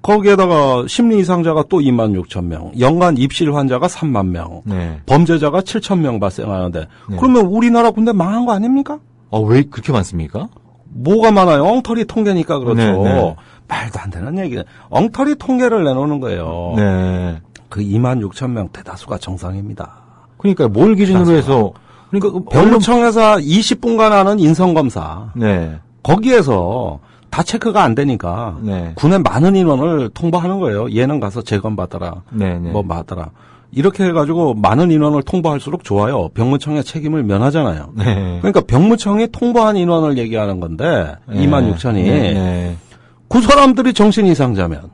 거기에다가 심리 이상자가 또 26,000명, 연간 입실 환자가 3만 명, 네. 범죄자가 7,000명 발생하는데 네. 그러면 우리나라 군대 망한 거 아닙니까? 왜 그렇게 많습니까? 뭐가 많아요? 엉터리 통계니까 그렇죠. 네, 네. 말도 안 되는 얘기. 엉터리 통계를 내놓는 거예요. 네. 그 26,000명 대다수가 정상입니다. 그러니까 뭘 기준으로 해서 그러니까 병무청에서 20분간 하는 인성검사. 네. 거기에서 다 체크가 안 되니까 네. 군의 많은 인원을 통보하는 거예요. 얘는 가서 재검 받아라. 네. 뭐 받아라. 이렇게 해가지고 많은 인원을 통보할수록 좋아요. 병무청의 책임을 면하잖아요. 네. 그러니까 병무청이 통보한 인원을 얘기하는 건데 네. 26,000이 네. 그 사람들이 정신 이상자면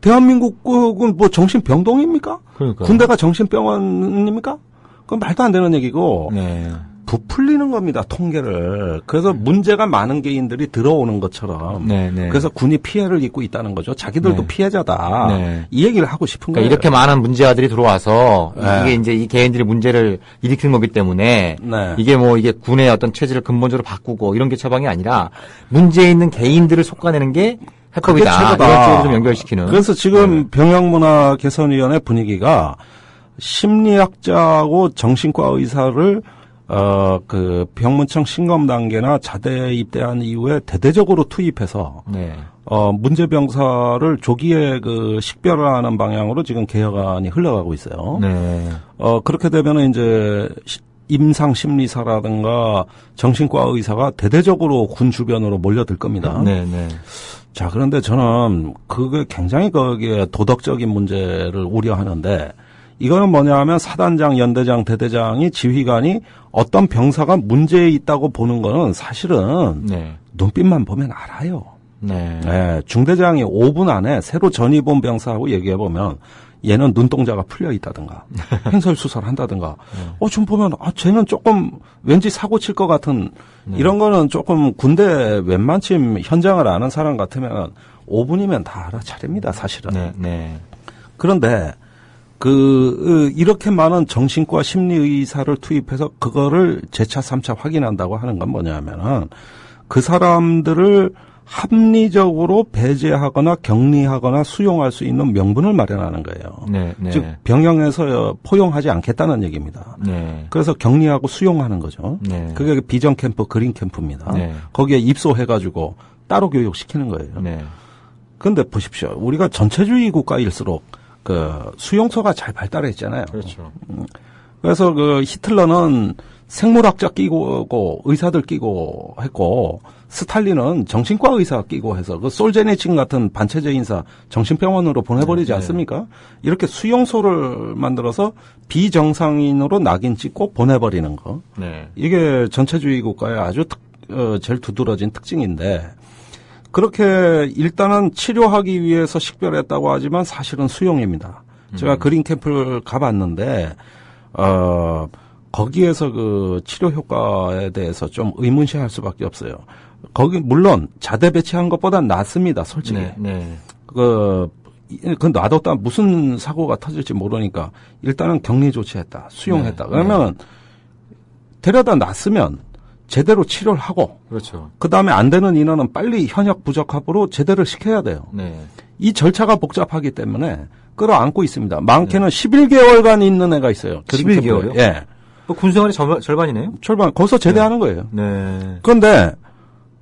대한민국은 뭐 정신병동입니까? 그러니까요. 군대가 정신병원입니까? 그건 말도 안 되는 얘기고 네. 부풀리는 겁니다. 통계를. 그래서 문제가 많은 개인들이 들어오는 것처럼. 네, 네. 그래서 군이 피해를 입고 있다는 거죠. 자기들도 네. 피해자다. 네. 이 얘기를 하고 싶은 그러니까 거예요. 이렇게 많은 문제아들이 들어와서 네. 이게 이제 이 개인들이 문제를 일으키는 거기 때문에 네. 이게 군의 어떤 체질을 근본적으로 바꾸고 이런 게 처방이 아니라 문제 있는 개인들을 속아내는 게 해법이다. 최고다. 이런 쪽으로 좀 연결시키는. 그래서 지금 병영문화 개선위원회 분위기가 심리학자하고 정신과 의사를 그 병무청 신검 단계나 자대에 입대한 이후에 대대적으로 투입해서 네. 문제 병사를 조기에 그 식별하는 방향으로 지금 개혁안이 흘러가고 있어요. 네. 그렇게 되면은 이제 임상 심리사라든가 정신과 의사가 대대적으로 군 주변으로 몰려들 겁니다. 네, 네. 자, 그런데 저는 그게 굉장히 거기에 도덕적인 문제를 우려하는데 이거는 뭐냐 하면 사단장, 연대장, 대대장이 지휘관이 어떤 병사가 문제에 있다고 보는 거는 사실은 네. 눈빛만 보면 알아요. 네. 네, 중대장이 5분 안에 새로 전입 온 병사하고 얘기해보면 얘는 눈동자가 풀려 있다든가 횡설수설 한다든가 좀 보면 쟤는 조금 왠지 사고 칠 것 같은 이런 거는 조금 군대 웬만큼 현장을 아는 사람 같으면 5분이면 다 알아차립니다, 사실은. 네, 네. 그런데 이렇게 많은 정신과 심리 의사를 투입해서 그거를 재차 3차 확인한다고 하는 건 뭐냐면은 그 사람들을 합리적으로 배제하거나 격리하거나 수용할 수 있는 명분을 마련하는 거예요. 네, 네. 즉 병영에서 포용하지 않겠다는 얘기입니다. 네. 그래서 격리하고 수용하는 거죠. 네. 그게 비전 캠프, 그린 캠프입니다. 네. 거기에 입소해가지고 따로 교육시키는 거예요. 네. 그런데 보십시오. 우리가 전체주의 국가일수록 수용소가 잘 발달했잖아요. 그렇죠. 그래서 히틀러는 생물학자 끼고 의사들 끼고 했고 스탈린은 정신과 의사 끼고 해서 솔제니친 같은 반체제 인사 정신병원으로 보내버리지 않습니까? 이렇게 수용소를 만들어서 비정상인으로 낙인 찍고 보내버리는 거. 네. 이게 전체주의 국가의 아주 제일 두드러진 특징인데 그렇게 일단은 치료하기 위해서 식별했다고 하지만 사실은 수용입니다. 제가 그린 캠프를 가봤는데 거기에서 치료 효과에 대해서 좀 의문시할 수밖에 없어요. 거기 물론 자대 배치한 것보단 낫습니다, 솔직히. 네, 네. 그 놔뒀다 무슨 사고가 터질지 모르니까 일단은 격리 조치했다, 수용했다. 네, 그러면 데려다 놨으면 제대로 치료를 하고, 그렇죠. 그 다음에 안 되는 인원은 빨리 현역 부적합으로 제대를 시켜야 돼요. 네. 이 절차가 복잡하기 때문에 끌어안고 있습니다. 많게는 11개월간 있는 애가 있어요. 11개월이요? 예. 군생활의 절반이네요? 절반, 거기서 제대하는 거예요. 네. 그런데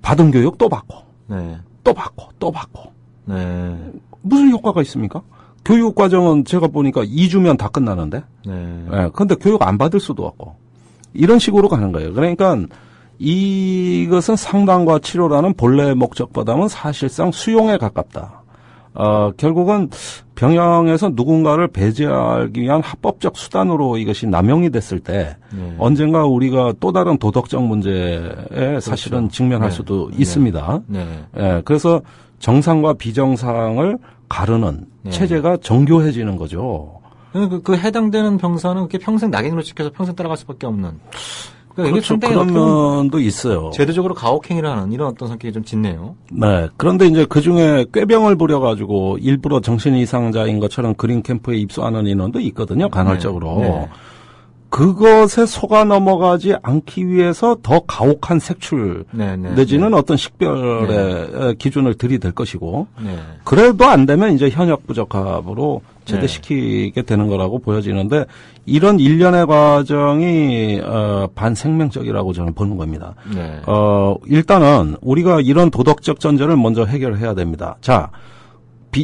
받은 교육 또 받고, 네. 또 받고, 또 받고. 네. 무슨 효과가 있습니까? 교육 과정은 제가 보니까 2주면 다 끝나는데. 네. 예. 근데 교육 안 받을 수도 없고. 이런 식으로 가는 거예요. 그러니까 이것은 상담과 치료라는 본래 목적보다는 사실상 수용에 가깝다. 결국은 병영에서 누군가를 배제하기 위한 합법적 수단으로 이것이 남용이 됐을 때 언젠가 우리가 또 다른 도덕적 문제에 사실은 직면할 수도 있습니다. 예, 그래서 정상과 비정상을 가르는 체제가 정교해지는 거죠. 그 해당되는 병사는 그렇게 평생 낙인으로 찍혀서 평생 따라갈 수밖에 없는. 그러니까 그렇죠. 그런 면도 있어요. 제도적으로 가혹행위를 하는 이런 어떤 성격이 좀 짙네요. 네. 그런데 이제 그 중에 꾀병을 부려가지고 일부러 정신 이상자인 것처럼 그린 캠프에 입소하는 인원도 있거든요. 간헐적으로. 네. 그것에 속아 넘어가지 않기 위해서 더 가혹한 색출 내지는 어떤 식별의 기준을 들이댈 것이고 그래도 안 되면 이제 현역 부적합으로 제대시키게 되는 거라고 보여지는데 이런 일련의 과정이 반생명적이라고 저는 보는 겁니다. 일단은 우리가 이런 도덕적 전제를 먼저 해결해야 됩니다. 자,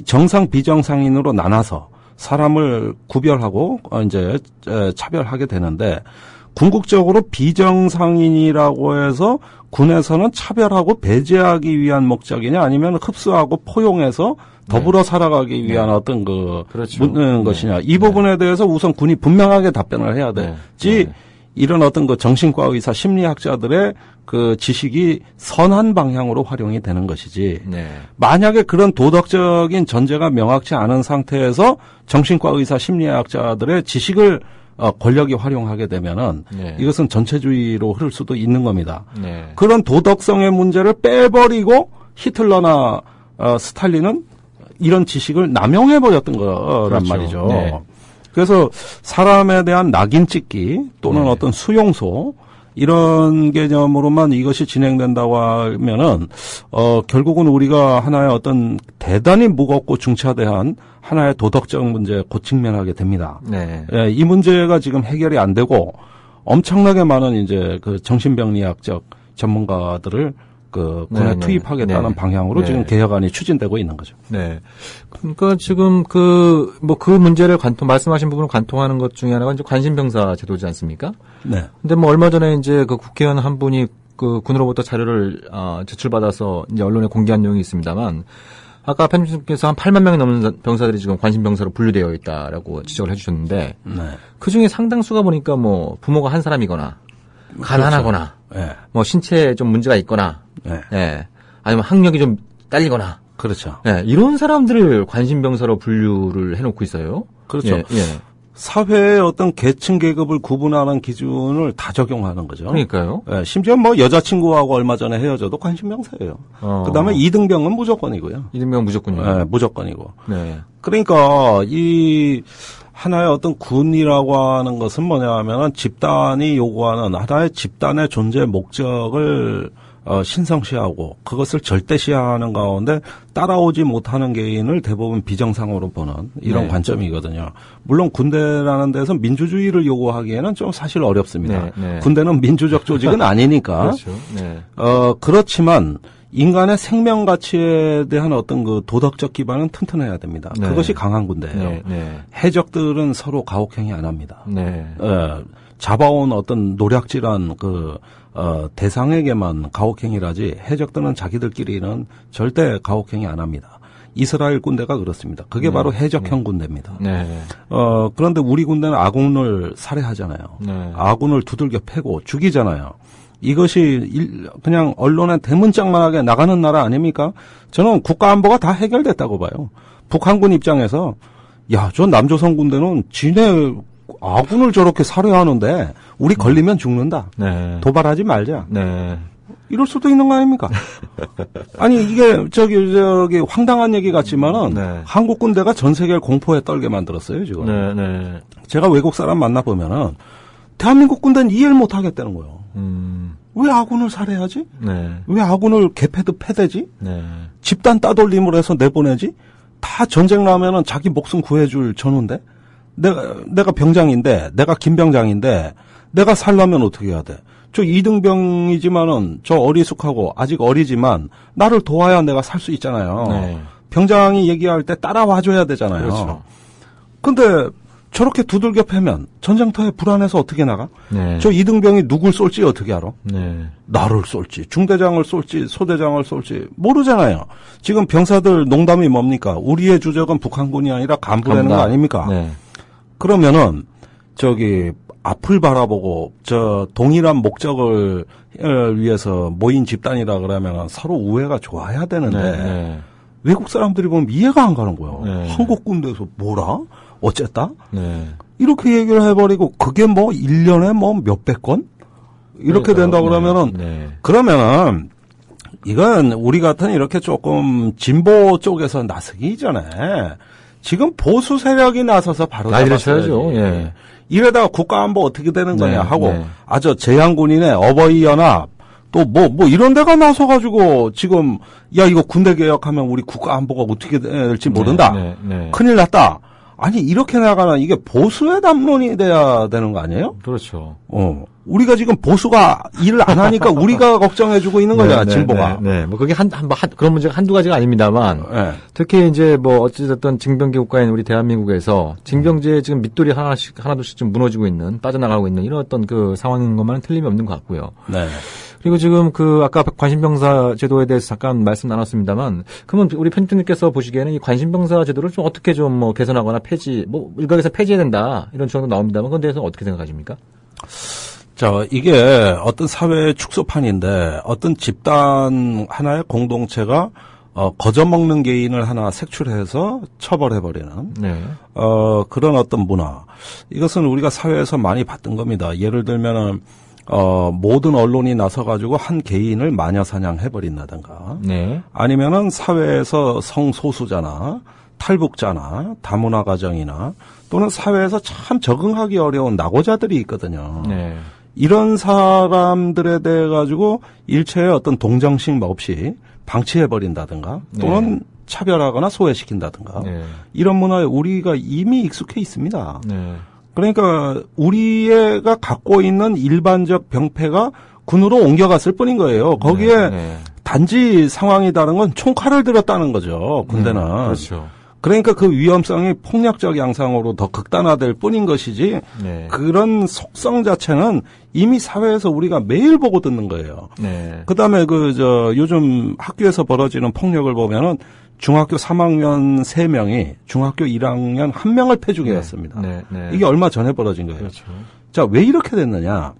정상 비정상인으로 나눠서 사람을 구별하고 이제 차별하게 되는데 궁극적으로 비정상인이라고 해서 군에서는 차별하고 배제하기 위한 목적이냐 아니면 흡수하고 포용해서 더불어 살아가기 위한 어떤 묻는 것이냐 이 부분에 대해서 우선 군이 분명하게 답변을 해야 되지 이런 어떤 정신과 의사 심리학자들의 그 지식이 선한 방향으로 활용이 되는 것이지. 만약에 그런 도덕적인 전제가 명확치 않은 상태에서 정신과 의사 심리학자들의 지식을 권력이 활용하게 되면은 이것은 전체주의로 흐를 수도 있는 겁니다. 그런 도덕성의 문제를 빼버리고 히틀러나 스탈린은 이런 지식을 남용해버렸던 거란 말이죠. 그래서 사람에 대한 낙인 찍기 또는 어떤 수용소 이런 개념으로만 이것이 진행된다고 하면은 결국은 우리가 하나의 어떤 대단히 무겁고 중차대한 하나의 도덕적 문제에 곧 직면하게 됩니다. 예, 이 문제가 지금 해결이 안 되고 엄청나게 많은 이제 그 정신병리학적 전문가들을 군에 투입하겠다는 방향으로 지금 개혁안이 추진되고 있는 거죠. 그러니까 지금 그 문제를 말씀하신 부분을 관통하는 것 중에 하나가 이제 관심병사 제도지 않습니까? 근데 얼마 전에 이제 그 국회의원 한 분이 그 군으로부터 자료를 제출받아서 이제 언론에 공개한 내용이 있습니다만 아까 편집님께서 한 8만 명이 넘는 병사들이 지금 관심병사로 분류되어 있다라고 지적을 해주셨는데 그 중에 상당수가 보니까 부모가 한 사람이거나 가난하거나 신체에 좀 문제가 있거나 아니면 학력이 좀 딸리거나 그렇죠. 이런 사람들을 관심병사로 분류를 해놓고 있어요. 그렇죠. 사회의 어떤 계층 계급을 구분하는 기준을 다 적용하는 거죠. 그러니까요. 예, 심지어 뭐 여자친구하고 얼마 전에 헤어져도 관심병사예요. 그다음에 이등병은 무조건이고요. 이등병 무조건이요. 예, 무조건이고. 네. 그러니까 이 하나의 어떤 군이라고 하는 것은 뭐냐 하면은 집단이 요구하는 하나의 집단의 존재 목적을 신성시하고 그것을 절대시하는 가운데 따라오지 못하는 개인을 대부분 비정상으로 보는 이런 관점이거든요. 물론 군대라는 데서 민주주의를 요구하기에는 좀 사실 어렵습니다. 군대는 민주적 조직은 아니니까. 그렇죠. 네. 그렇지만 인간의 생명 가치에 대한 어떤 그 도덕적 기반은 튼튼해야 됩니다. 그것이 강한 군대예요. 해적들은 서로 가혹행위 안 합니다. 잡아온 어떤 노략질한 대상에게만 가혹행위를 하지 해적들은 자기들끼리는 절대 가혹행위 안 합니다. 이스라엘 군대가 그렇습니다. 그게 바로 해적형 군대입니다. 그런데 우리 군대는 아군을 살해하잖아요. 아군을 두들겨 패고 죽이잖아요. 이것이 그냥 언론에 대문짝만하게 나가는 나라 아닙니까? 저는 국가안보가 다 해결됐다고 봐요. 북한군 입장에서 야, 저 남조선 군대는 지네 아군을 저렇게 살해하는데 우리 걸리면 죽는다. 도발하지 말자. 이럴 수도 있는 거 아닙니까? 아니 이게 저기 황당한 얘기 같지만은 한국 군대가 전 세계를 공포에 떨게 만들었어요 지금. 제가 외국 사람 만나 보면은 대한민국 군대는 이해를 못 하겠다는 거예요. 왜 아군을 살해하지? 왜 아군을 개패도 패대지? 집단 따돌림을 해서 내보내지? 다 전쟁 나면은 자기 목숨 구해줄 전우인데 내가 병장인데 내가 김병장인데 내가 살려면 어떻게 해야 돼? 저 이등병이지만은 저 어리숙하고 아직 어리지만 나를 도와야 내가 살 수 있잖아요. 병장이 얘기할 때 따라와줘야 되잖아요. 그렇죠. 근데 저렇게 두들겨 패면 전쟁터에 불안해서 어떻게 나가? 저 이등병이 누굴 쏠지 어떻게 알아? 나를 쏠지, 중대장을 쏠지, 소대장을 쏠지 모르잖아요. 지금 병사들 농담이 뭡니까? 우리의 주적은 북한군이 아니라 간부라는 거 아닙니까? 그러면은 저기 앞을 바라보고 저 동일한 목적을 위해서 모인 집단이라 그러면 서로 우애가 좋아야 되는데 외국 사람들이 보면 이해가 안 가는 거예요. 한국 군대에서 뭐라? 어쨌다? 이렇게 얘기를 해버리고 그게 뭐 1년에 뭐 몇백 건? 이렇게 된다 그러면은 그러면은 이건 우리 같은 이렇게 조금 진보 쪽에서 나서기 전에 지금 보수 세력이 나서서 바로 잡았어야죠. 이러다가 국가안보 어떻게 되는 거냐 하고 아저 제향군인의 어버이연합 또 뭐 이런 데가 나서가지고 지금 야 이거 군대 개혁하면 우리 국가안보가 어떻게 될지 모른다. 큰일 났다. 아니 이렇게 나가는 이게 보수의 담론이 돼야 되는 거 아니에요? 그렇죠. 우리가 지금 보수가 일을 안 하니까 우리가 걱정해주고 있는 거잖아, 진보가. 뭐 그게 그런 문제가 한두 가지가 아닙니다만. 특히 이제 뭐 어찌됐든 징병제 국가인 우리 대한민국에서 징병제에 지금 밑돌이 하나둘씩 좀 무너지고 있는, 빠져나가고 있는 이런 어떤 그 상황인 것만은 틀림이 없는 것 같고요. 그리고 지금 아까 관심병사 제도에 대해서 잠깐 말씀 나눴습니다만, 그러면 우리 편집장님께서 보시기에는 이 관심병사 제도를 좀 어떻게 좀 뭐 개선하거나 일각에서 폐지해야 된다, 이런 정도 나옵니다만, 그건 대해서 어떻게 생각하십니까? 자, 이게 어떤 사회의 축소판인데, 어떤 집단 하나의 공동체가, 거저먹는 개인을 하나 색출해서 처벌해버리는, 그런 어떤 문화. 이것은 우리가 사회에서 많이 봤던 겁니다. 예를 들면은, 모든 언론이 나서가지고 한 개인을 마녀사냥해버린다든가. 아니면은 사회에서 성소수자나, 탈북자나, 다문화 가정이나, 또는 사회에서 참 적응하기 어려운 낙오자들이 있거든요. 이런 사람들에 대해 가지고 일체의 어떤 동정심 없이 방치해버린다든가 또는 차별하거나 소외시킨다든가 이런 문화에 우리가 이미 익숙해 있습니다. 그러니까 우리가 갖고 있는 일반적 병폐가 군으로 옮겨갔을 뿐인 거예요. 거기에 단지 상황이 다른 건 총칼을 들었다는 거죠. 군대는. 그렇죠. 그러니까 그 위험성이 폭력적 양상으로 더 극단화될 뿐인 것이지 그런 속성 자체는 이미 사회에서 우리가 매일 보고 듣는 거예요. 그다음에 요즘 학교에서 벌어지는 폭력을 보면은 중학교 3학년 3명이 중학교 1학년 1명을 패주게 했습니다. 이게 얼마 전에 벌어진 거예요. 그렇죠. 자, 왜 이렇게 됐느냐?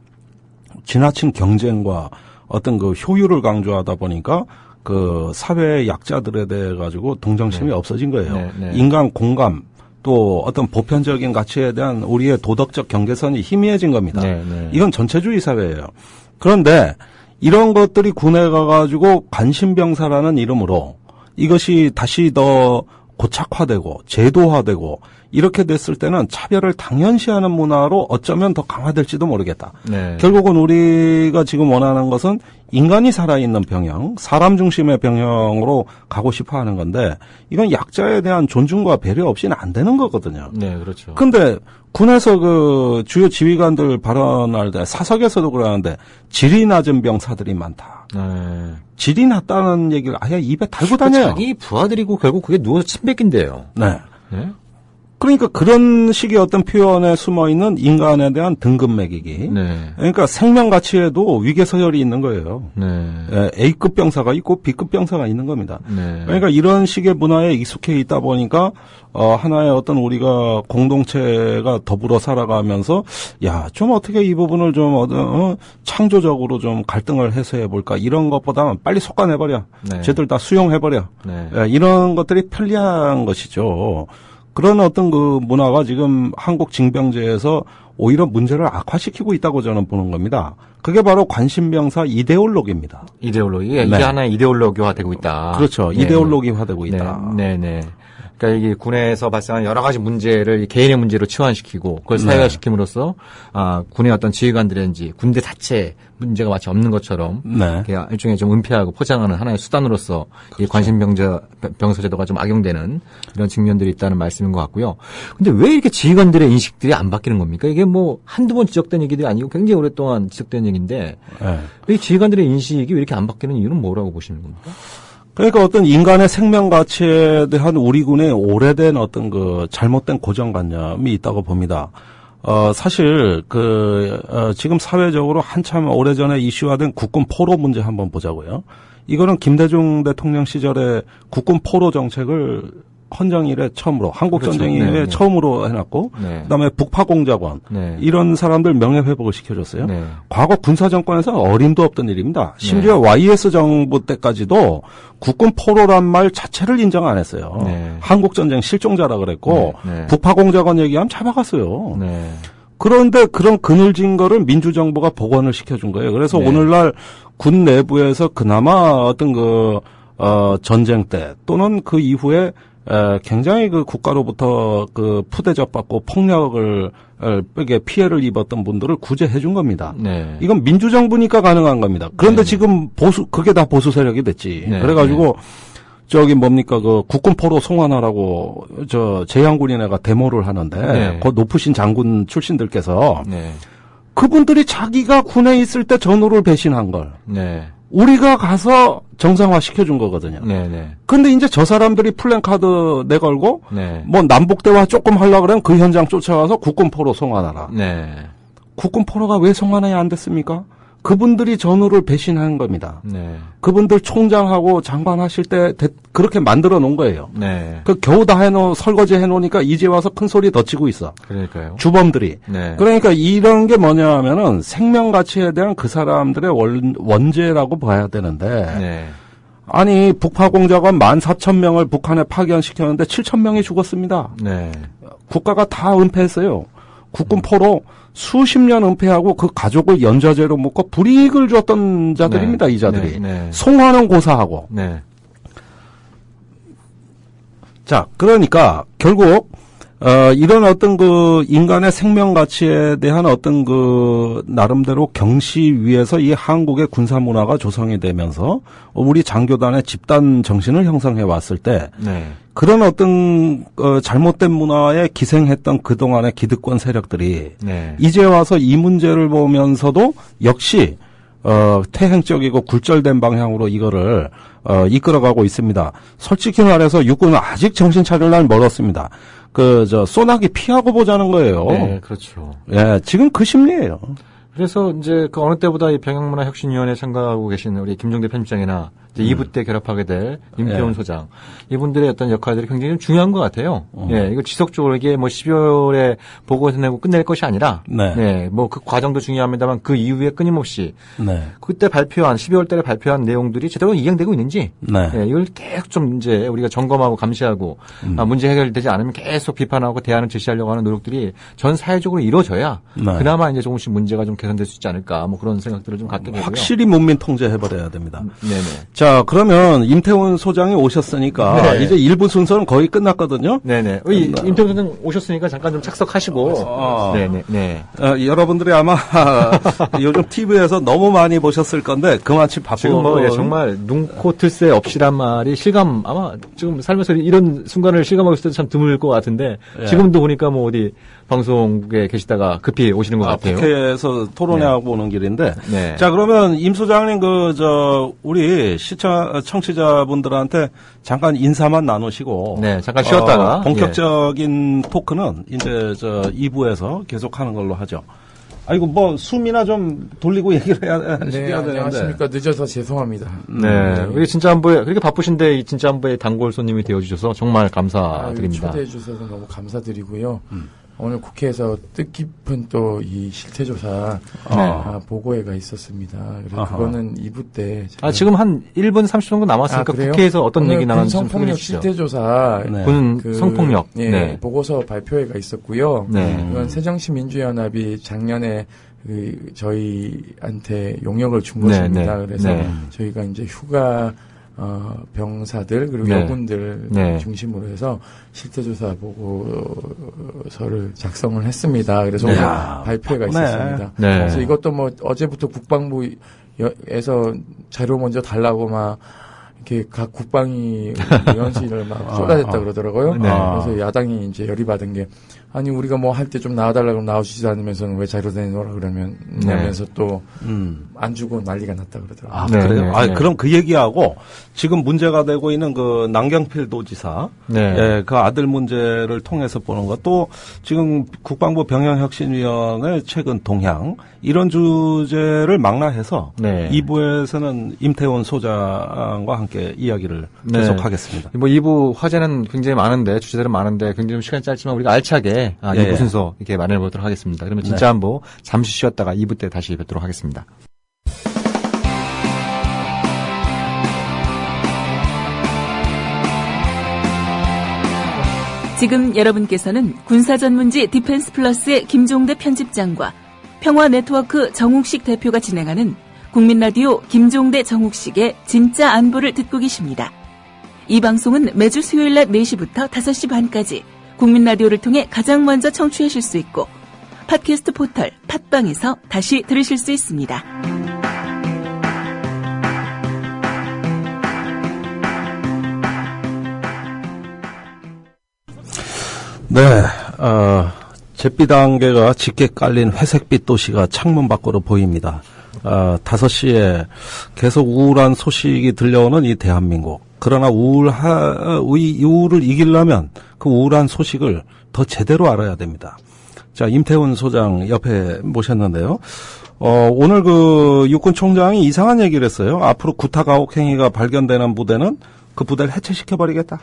지나친 경쟁과 어떤 그 효율을 강조하다 보니까 그 사회의 약자들에 대해 가지고 동정심이 없어진 거예요. 인간 공감, 또 어떤 보편적인 가치에 대한 우리의 도덕적 경계선이 희미해진 겁니다. 네, 네. 이건 전체주의 사회예요. 그런데 이런 것들이 군에 가가지고 관심병사라는 이름으로 이것이 다시 더 고착화되고 제도화되고 이렇게 됐을 때는 차별을 당연시하는 문화로 어쩌면 더 강화될지도 모르겠다. 네. 결국은 우리가 지금 원하는 것은 인간이 살아있는 병영, 사람 중심의 병영으로 가고 싶어 하는 건데 이건 약자에 대한 존중과 배려 없이는 안 되는 거거든요. 네, 그렇죠. 근데 군에서 그 주요 지휘관들 발언할 때 사석에서도 그러는데 질이 낮은 병사들이 많다. 네. 질이 낮다는 얘기를 아예 입에 달고 다녀요. 자기 부하들이고 결국 그게 누워서 침 뱉긴대요. 네. 네? 그러니까 그런 식의 어떤 표현에 숨어 있는 인간에 대한 등급 매기기. 네. 그러니까 생명 가치에도 위계서열이 있는 거예요. 네. 예, A급 병사가 있고 B급 병사가 있는 겁니다. 네. 그러니까 이런 식의 문화에 익숙해 있다 보니까 하나의 어떤 우리가 공동체가 더불어 살아가면서 야, 좀 어떻게 이 부분을 좀 창조적으로 좀 갈등을 해소해 볼까 이런 것보다는 빨리 속아내 버려. 네. 쟤들 다 수용해 버려. 네. 예, 이런 것들이 편리한 것이죠. 그런 어떤 그 문화가 지금 한국 징병제에서 오히려 문제를 악화시키고 있다고 저는 보는 겁니다. 그게 바로 관심병사 이데올로기입니다. 이데올로기. 네. 이게 하나의 이데올로기화 되고 있다. 그렇죠. 네. 이데올로기화되고 있다. 네, 네. 그러니까 이게 군에서 발생한 여러 가지 문제를 개인의 문제로 치환시키고 그걸 네. 사회화시킴으로써 군의 어떤 지휘관들인지 군대 자체 문제가 마치 없는 것처럼 네. 일종의 좀 은폐하고 포장하는 하나의 수단으로서 이 관심병사 제도가 좀 악용되는 이런 측면들이 있다는 말씀인 것 같고요. 근데 왜 이렇게 지휘관들의 인식들이 안 바뀌는 겁니까? 이게 뭐 한두 번 지적된 얘기도 아니고 굉장히 오랫동안 지적된 얘기인데 네. 이 지휘관들의 인식이 왜 이렇게 안 바뀌는 이유는 뭐라고 보시는 겁니까? 그러니까 어떤 인간의 생명 가치에 대한 우리 군의 오래된 어떤 그 잘못된 고정관념이 있다고 봅니다. 사실 지금 사회적으로 한참 오래전에 이슈화된 국군 포로 문제 한번 보자고요. 이거는 김대중 대통령 시절에 국군 포로 정책을 헌정 이래 처음으로 한국전쟁 그렇죠. 이래 네, 네. 처음으로 해놨고 네. 그다음에 북파공작원 네. 이런 사람들 명예회복을 시켜줬어요. 네. 과거 군사정권에서는 어림도 없던 일입니다. 심지어 YS 정부 때까지도 국군 포로란 말 자체를 인정 안 했어요. 네. 한국전쟁 실종자라 그랬고 네, 네. 북파공작원 얘기하면 잡아갔어요. 네. 그런데 그런 그늘진 거를 민주정부가 복원을 시켜준 거예요. 그래서 네. 오늘날 군 내부에서 그나마 어떤 전쟁 때 또는 그 이후에 굉장히 그 국가로부터 그 푸대접받고 폭력을 피해를 입었던 분들을 구제해 준 겁니다. 네. 이건 민주정부니까 가능한 겁니다. 그런데 네. 지금 그게 다 보수 세력이 됐지. 네. 그래가지고 그 국군 포로 송환하라고 제향군인회가 데모를 하는데 네. 그 높으신 장군 출신들께서 네. 그분들이 자기가 군에 있을 때 전우를 배신한 걸 네. 우리가 가서 정상화 시켜준 거거든요. 네. 근데 이제 저 사람들이 플랜카드 내걸고 네. 뭐 남북대화 조금 하려고 그러면 그 현장 쫓아가서 국군포로 송환하라. 네. 국군포로가 왜 송환이 안 됐습니까? 그분들이 전우를 배신한 겁니다. 네. 그분들 총장하고 장관 하실 때 그렇게 만들어 놓은 거예요. 네. 그 겨우 다 설거지 해놓으니까 이제 와서 큰 소리 더 치고 있어. 그러니까요. 주범들이. 네. 그러니까 이런 게 뭐냐 하면은 생명 가치에 대한 그 사람들의 원죄라고 봐야 되는데. 네. 아니, 북파공작원 14,000명을 북한에 파견시켰는데 7,000명이 죽었습니다. 네. 국가가 다 은폐했어요. 국군 포로 수십 년 은폐하고 그 가족을 연좌제로 묶고 불이익을 줬던 자들입니다. 네. 이 자들이. 네. 송환은 고사하고. 네. 자, 그러니까 결국 이런 어떤 그 인간의 생명 가치에 대한 어떤 그 나름대로 경시 위에서 이 한국의 군사 문화가 조성이 되면서 우리 장교단의 집단 정신을 형성해 왔을 때 네. 그런 어떤 잘못된 문화에 기생했던 그동안의 기득권 세력들이 네. 이제 와서 이 문제를 보면서도 역시 태행적이고 굴절된 방향으로 이거를 이끌어가고 있습니다. 솔직히 말해서 육군은 아직 정신 차릴 날 멀었습니다. 소나기 피하고 보자는 거예요. 네, 그렇죠. 예, 지금 그 심리예요. 그래서 이제 그 어느 때보다 이 병영문화혁신위원회에 참가하고 계신 우리 김종대 편집장이나 이제 2부 때 결합하게 될 임태훈 소장. 이분들의 어떤 역할들이 굉장히 좀 중요한 것 같아요. 예, 이거 지속적으로 이게 뭐 12월에 보고서 내고 끝낼 것이 아니라, 네, 뭐 그 과정도 중요합니다만 그 이후에 끊임없이 그때 발표한 12월 달에 발표한 내용들이 제대로 이행되고 있는지, 예, 이걸 계속 좀 이제 우리가 점검하고 감시하고 문제 해결되지 않으면 계속 비판하고 대안을 제시하려고 하는 노력들이 전 사회적으로 이루어져야 그나마 이제 조금씩 문제가 좀 개선될 수 있지 않을까 뭐 그런 생각들을 좀 갖게 되고요. 확실히 문민 통제해버려야 됩니다. 네네. 자, 그러면 임태훈 소장이 오셨으니까 이제 1부 순서는 거의 끝났거든요. 네네. 임태훈 소장 오셨으니까 잠깐 좀 착석하시고. 네네. 네. 여러분들이 아마 요즘 TV에서 너무 많이 보셨을 건데 그만치 바쁘고 지금 뭐 정말 눈코 틀새 없이란 말이 실감 아마 지금 살면서 이런 순간을 실감하고 있을 때 참 드물 것 같은데 지금도 보니까 뭐 어디 방송국에 계시다가 급히 오시는 것 같아요. 국회에서 토론회하고 오는 길인데. 자, 그러면 임 소장님 우리 청취자분들한테 잠깐 인사만 나누시고. 잠깐 쉬었다가. 본격적인 토크는 이제 2부에서 계속 하는 걸로 하죠. 아이고, 뭐, 숨이나 좀 돌리고 얘기를 해야 되는데. 안녕하십니까. 늦어서 죄송합니다. 우리 진짜 한부에, 그렇게 바쁘신데, 이 진짜 한부에 단골 손님이 되어주셔서 정말 감사드립니다. 초대해주셔서 너무 감사드리고요. 오늘 국회에서 뜻깊은 또 이 실태조사 보고회가 있었습니다. 그래서 그거는 2부 때 지금 한 1분 30초 정도 남았으니까 국회에서 어떤 얘기 나왔는지 좀 성폭력 실태조사 군 성폭력 보고서 발표회가 있었고요. 이건 새정치민주연합이 작년에 저희한테 용역을 준 것입니다. 그래서 저희가 이제 휴가 병사들 그리고 여군들 중심으로 해서 실태조사 보고서를 작성을 했습니다. 그래서 오늘 발표회가 있었습니다. 그래서 이것도 뭐 어제부터 국방부에서 자료 먼저 달라고 막 이렇게 각 국방위 위원실을 막 쏟아냈다 그러더라고요. 그래서 야당이 이제 열이 받은 게 아니 우리가 뭐 할 때 좀 나와달라고 나오시지도 않으면서는 왜 자료 내놓으라 그러면서 또 안 주고 난리가 났다 그러더라고요. 그래요? 그럼 그 얘기하고 지금 문제가 되고 있는 그 남경필 도지사 그 아들 문제를 통해서 보는 것도 지금 국방부 병영혁신위원회 최근 동향 이런 주제를 망라해서 2부에서는 임태훈 소장과 함께 이야기를 계속하겠습니다. 뭐 2부 화제는 굉장히 많은데 주제들은 많은데 굉장히 좀 시간이 짧지만 우리가 알차게 2부 순서 이렇게 마련해 보도록 하겠습니다. 그러면 진짜 한번 잠시 쉬었다가 2부 때 다시 뵙도록 하겠습니다. 지금 여러분께서는 군사전문지 디펜스 플러스의 김종대 편집장과 평화네트워크 정욱식 대표가 진행하는 국민라디오 김종대 정욱식의 진짜 안보를 듣고 계십니다. 이 방송은 매주 수요일 낮 4시부터 5시 반까지 국민라디오를 통해 가장 먼저 청취하실 수 있고 팟캐스트 포털 팟빵에서 다시 들으실 수 있습니다. 잿빛 안개가 짙게 깔린 회색빛 도시가 창문 밖으로 보입니다. 5시에 계속 우울한 소식이 들려오는 이 대한민국. 그러나 우울을 이기려면 그 우울한 소식을 더 제대로 알아야 됩니다. 자, 임태훈 소장 옆에 모셨는데요. 오늘 그 육군 총장이 이상한 얘기를 했어요. 앞으로 구타 가혹 행위가 발견되는 부대는 그 부대를 해체시켜버리겠다.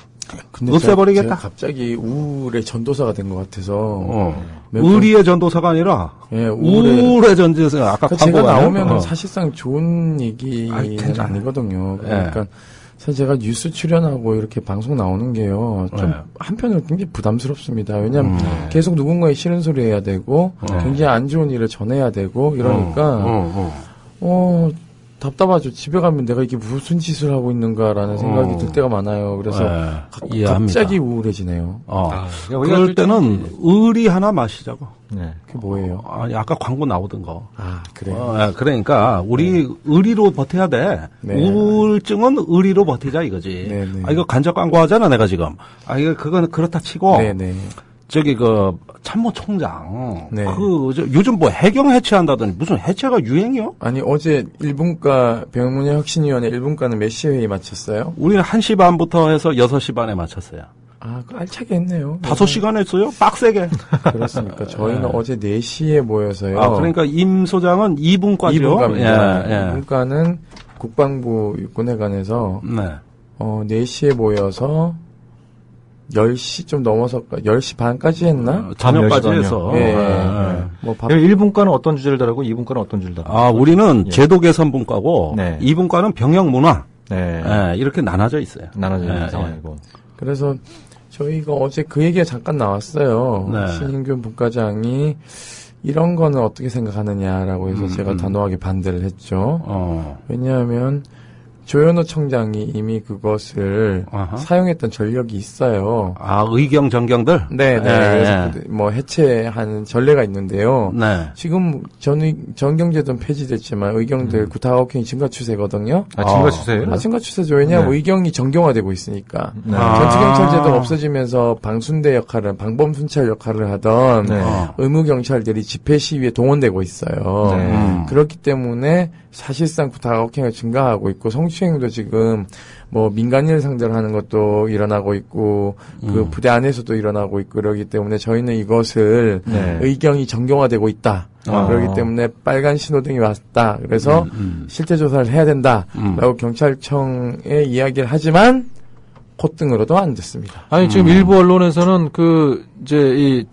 없애버리겠다. 제가 갑자기 우울의 전도사가 된 것 같아서. 의리의 전도사가 아니라 우울의 전도사. 아까 제가 나오면 사실상 좋은 얘기는 아니거든요. 그러니까 사실 제가 뉴스 출연하고 이렇게 방송 나오는 게요. 좀 한편으로 굉장히 부담스럽습니다. 왜냐하면 계속 누군가의 싫은 소리 해야 되고 굉장히 안 좋은 일을 전해야 되고 이러니까 답답하죠. 집에 가면 내가 이게 무슨 짓을 하고 있는가라는 생각이 들 때가 많아요. 그래서 갑자기 우울해지네요. 그럴 때는 의리 하나 마시자고. 그게 뭐예요? 아니, 아까 광고 나오던 거. 그래요? 그러니까 우리 의리로 버텨야 돼. 우울증은 의리로 버티자 이거지. 이거 간접 광고 하잖아 내가 지금. 그건 그렇다 치고. 저기 참모 총장 요즘 뭐 해경 해체한다더니 무슨 해체가 유행이요? 아니 어제 1분과 병문혁신위원회 1분과는 몇 시에 회의 마쳤어요? 우리는 1시 반부터 해서 6시 반에 마쳤어요. 알차게 했네요. 5시간 했어요? 빡세게. 그렇습니까? 저희는 어제 4시에 모여서요. 그러니까 임 소장은 2분과죠. 2분과입니다. 2분과는 국방부 육군회관에서 네. 4시에 모여서 10시 좀 넘어서 10시 반까지 했나? 저녁까지 해서. 예. 네. 뭐 1분과는 어떤 주제를 다루고 2분과는 어떤 주제를 다루고? 우리는 제도 개선 분과고 네. 2분과는 병역 문화. 네. 이렇게 나눠져 있어요. 나눠져 있는 상황이고. 그래서 저희가 어제 그 얘기가 잠깐 나왔어요. 네. 신인균 분과장이 이런 거는 어떻게 생각하느냐라고 해서 제가 단호하게 반대를 했죠. 왜냐하면 조현호 청장이 이미 그것을 사용했던 전력이 있어요. 의경 전경들? 네. 그래서 뭐 해체한 전례가 있는데요. 네. 지금 전경제도는 폐지됐지만 의경들 구타가혹행위 증가 추세거든요. 증가 추세예요? 증가 추세죠. 왜냐하면 의경이 정경화되고 있으니까. 전투경찰제도가 없어지면서 방순대 역할을, 방범순찰 역할을 하던 의무경찰들이 집회 시위에 동원되고 있어요. 그렇기 때문에 사실상 구타가혹행위가 증가하고 있고 성추행도 지금 뭐 민간인을 상대로 하는 것도 일어나고 있고 그 부대 안에서도 일어나고 있고 그러기 때문에 저희는 이것을 의경이 정경화되고 있다. 그렇기 때문에 빨간 신호등이 왔다. 그래서 실태 조사를 해야 된다라고 경찰청에 이야기를 하지만 콧등으로도 안 듣습니다. 아니 지금 일부 언론에서는 이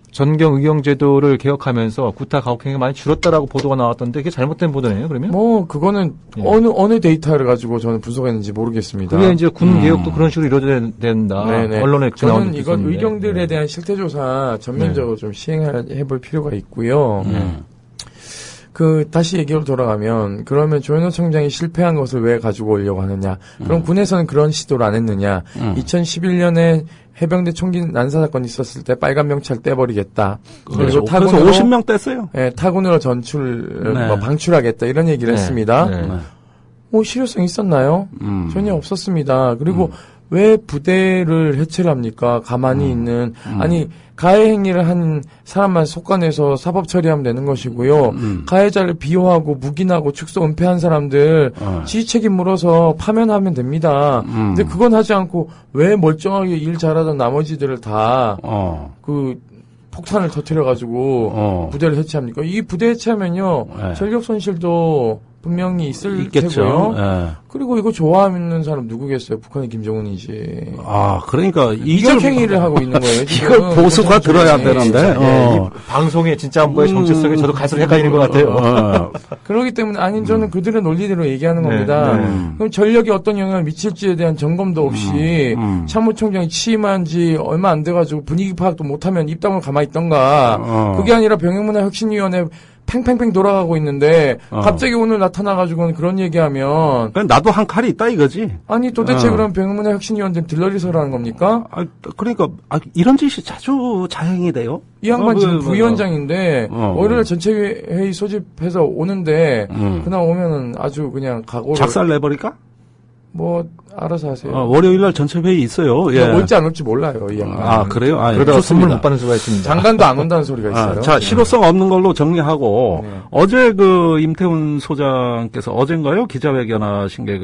전경 의경 제도를 개혁하면서 구타 가혹행위가 많이 줄었다라고 보도가 나왔던데 그게 잘못된 보도네요, 그러면? 뭐 그거는 어느 데이터를 가지고 저는 분석했는지 모르겠습니다. 그게 이제 군 개혁도 그런 식으로 이루어져야 된다. 네네. 언론에 저는 이건 의경들에 대한 실태 조사 전면적으로 좀 시행해 볼 필요가 있고요. 다시 얘기로 돌아가면, 그러면 조현호 청장이 실패한 것을 왜 가지고 오려고 하느냐. 그럼 군에서는 그런 시도를 안 했느냐. 2011년에 해병대 총기 난사 사건이 있었을 때 빨간 명찰 떼버리겠다. 그리고 타군으로. 그래서 50명 뗐어요. 네, 타군으로 방출하겠다. 이런 얘기를 했습니다. 실효성 있었나요? 전혀 없었습니다. 그리고 왜 부대를 해체를 합니까? 가만히 있는, 가해 행위를 한 사람만 속아내서 사법 처리하면 되는 것이고요. 가해자를 비호하고 묵인하고 축소 은폐한 사람들 지휘 책임 물어서 파면하면 됩니다. 근데 그건 하지 않고 왜 멀쩡하게 일 잘하던 나머지들을 다 폭탄을 터뜨려가지고 부대를 해체합니까? 이 부대 해체하면요 전력 손실도 분명히 있겠죠. 테고요. 그리고 이거 좋아하는 사람 누구겠어요? 북한의 김정은이지. 그러니까 이적 행위를 하고 있는 거예요. 이걸 보수가 들어야 되는데. 이 방송의 진짜 안보의 정체성에 저도 갈수록 헷갈리는 것 같아요. 그렇기 때문에 저는 그들의 논리대로 얘기하는 겁니다. 그럼 전력이 어떤 영향을 미칠지에 대한 점검도 없이 참모총장이 취임한 지 얼마 안 돼가지고 분위기 파악도 못하면 입 다물고 가만히 있던가. 그게 아니라 병역문화 혁신위원회 팽팽팽 돌아가고 있는데 갑자기 오늘 나타나가지고는 그런 얘기하면 나도 한 칼이 있다 이거지. 아니 도대체 그럼 병역문화 혁신위원회는 들러리서라는 겁니까? 그러니까 이런 짓이 자주 자행이 돼요. 이 양반 지금 부위원장인데 월요일 전체 회의 소집해서 오는데 그날 오면은 아주 그냥 각오를 작살 내버릴까? 뭐 알아서 하세요. 월요일날 전체 회의 있어요. 올지 안 올지 몰라요, 이 양반. 그래요? 그러다가 선물 못 받는 수가 있습니다. 장관도 안 온다는 소리가 있어요. 자, 실효성 없는 걸로 정리하고 어제 임태훈 소장께서 어젠가요? 기자회견하신 게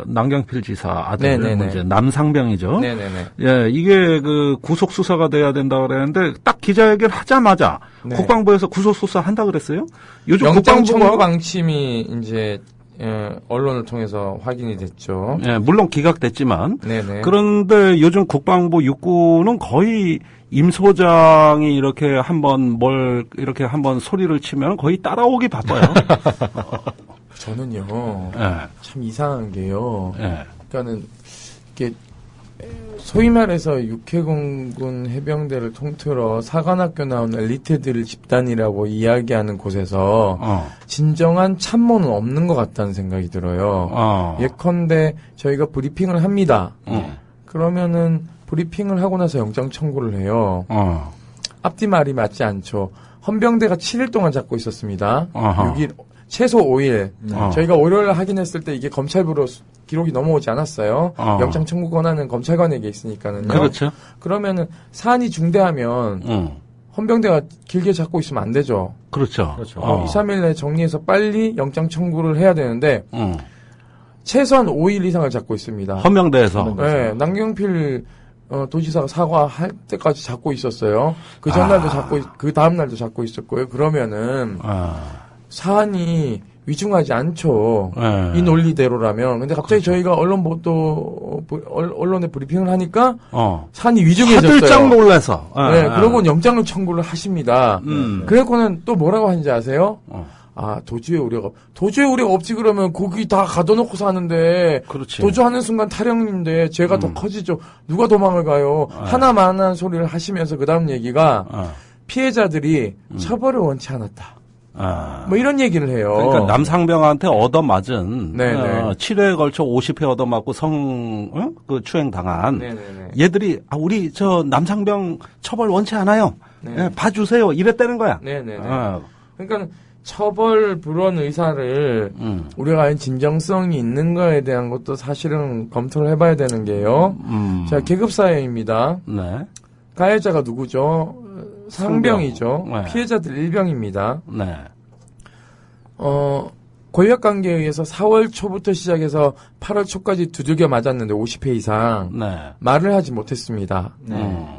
남경필 지사 아들 문제 남상병이죠. 네네네. 이게 구속 수사가 돼야 된다 그랬는데 딱 기자회견 하자마자 국방부에서 구속 수사 한다 그랬어요. 요즘 영장 청구 방침이 이제 언론을 통해서 확인이 됐죠. 물론 기각됐지만. 네네. 그런데 요즘 국방부 육군은 거의 임 소장이 이렇게 한번 소리를 치면 거의 따라오기 바빠요. 저는요. 참 이상한 게요. 그러니까는 이게 소위 말해서 육해공군 해병대를 통틀어 사관학교 나온 엘리트들 집단이라고 이야기하는 곳에서 진정한 참모는 없는 것 같다는 생각이 들어요. 예컨대 저희가 브리핑을 합니다. 그러면은 브리핑을 하고 나서 영장 청구를 해요. 앞뒤 말이 맞지 않죠. 헌병대가 7일 동안 잡고 있었습니다. 6일, 최소 5일. 저희가 월요일 확인했을 때 이게 검찰부로 기록이 넘어오지 않았어요. 영장 청구 권한은 검찰관에게 있으니까는요. 그렇죠. 그러면은 사안이 중대하면 헌병대가 길게 잡고 있으면 안 되죠. 그렇죠. 2, 3일 내에 정리해서 빨리 영장 청구를 해야 되는데 최소한 5일 이상을 잡고 있습니다. 헌병대에서. 네, 남경필 도지사가 사과할 때까지 잡고 있었어요. 그 전날도 잡고 그 다음 날도 잡고 있었고요. 그러면은 사안이 위중하지 않죠. 이 논리대로라면. 근데 갑자기 그렇죠. 저희가 언론에 브리핑을 하니까 사안이 위중해졌어요. 화들짝 놀라서. 네, 그러고 영장을 청구를 하십니다. 그래고는 또 뭐라고 하는지 아세요? 도주의 우려가 없지 그러면 거기 다 가둬놓고 사는데. 그렇지. 도주하는 순간 탈영인데 죄가 더 커지죠. 누가 도망을 가요? 하나만한 소리를 하시면서 그 다음 얘기가 피해자들이 처벌을 원치 않았다. 뭐 이런 얘기를 해요. 그러니까 남상병한테 얻어맞은 치료에 걸쳐 50회 얻어맞고 추행 당한 얘들이 우리 저 남상병 처벌 원치 않아요. 네, 봐주세요. 이랬다는 거야. 네네네. 그러니까 처벌 불원 의사를 우리가 과연 진정성이 있는 거에 대한 것도 사실은 검토를 해봐야 되는 게요. 자, 계급사회입니다. 네. 가해자가 누구죠? 상병이죠. 네. 피해자들 일병입니다. 네. 권력관계에 의해서 4월 초부터 시작해서 8월 초까지 두들겨 맞았는데 50회 이상 말을 하지 못했습니다.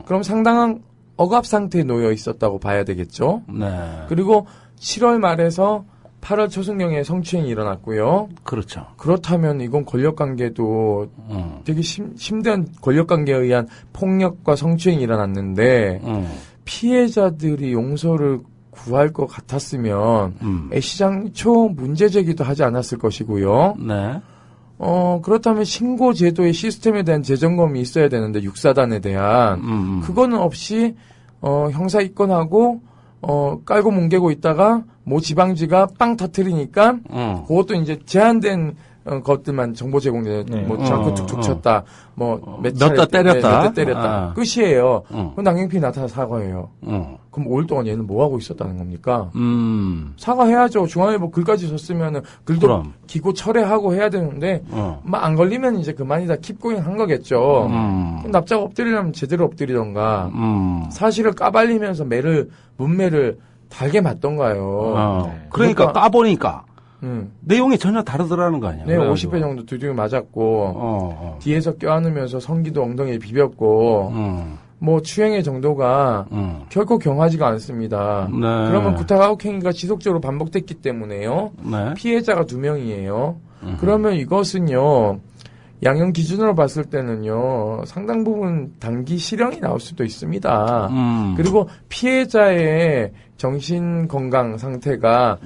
그럼 상당한 억압 상태에 놓여 있었다고 봐야 되겠죠. 그리고 7월 말에서 8월 초순경에 성추행이 일어났고요. 그렇죠. 그렇다면 이건 권력관계도 되게 심대한 권력관계에 의한 폭력과 성추행이 일어났는데 피해자들이 용서를 구할 것 같았으면 애시장초 문제 제기도 하지 않았을 것이고요. 네. 그렇다면 신고 제도의 시스템에 대한 재점검이 있어야 되는데 육사단에 대한 그거는 없이 형사 입건하고 깔고 뭉개고 있다가 모 지방지가 빵 터뜨리니까 그것도 이제 제한된 것들만 정보 제공돼 뭐 자꾸 툭툭 쳤다 뭐 몇 대 때렸다 끝이에요. 그럼 남경필이 나타나 사과해요. 그럼 5일 동안 얘는 뭐 하고 있었다는 겁니까? 사과해야죠. 중앙일보 글까지 썼으면은 글도 그럼. 기고 철회하고 해야 되는데 막 안 걸리면 이제 그만이다 킵고잉 한 거겠죠. 납작 엎드리려면 제대로 엎드리던가 사실을 까발리면서 문매를 달게 맞던가요. 그러니까 까보니까 내용이 전혀 다르더라는 거 아니야. 네, 50회 정도 두들겨 맞았고 뒤에서 껴안으면서 성기도 엉덩이에 비볐고 뭐 추행의 정도가 결코 경하지가 않습니다. 네. 그러면 구타가혹 행위가 지속적으로 반복됐기 때문에요. 네. 피해자가 2명이에요. 그러면 이것은요. 양형 기준으로 봤을 때는요. 상당 부분 단기 실형이 나올 수도 있습니다. 그리고 피해자의 정신 건강 상태가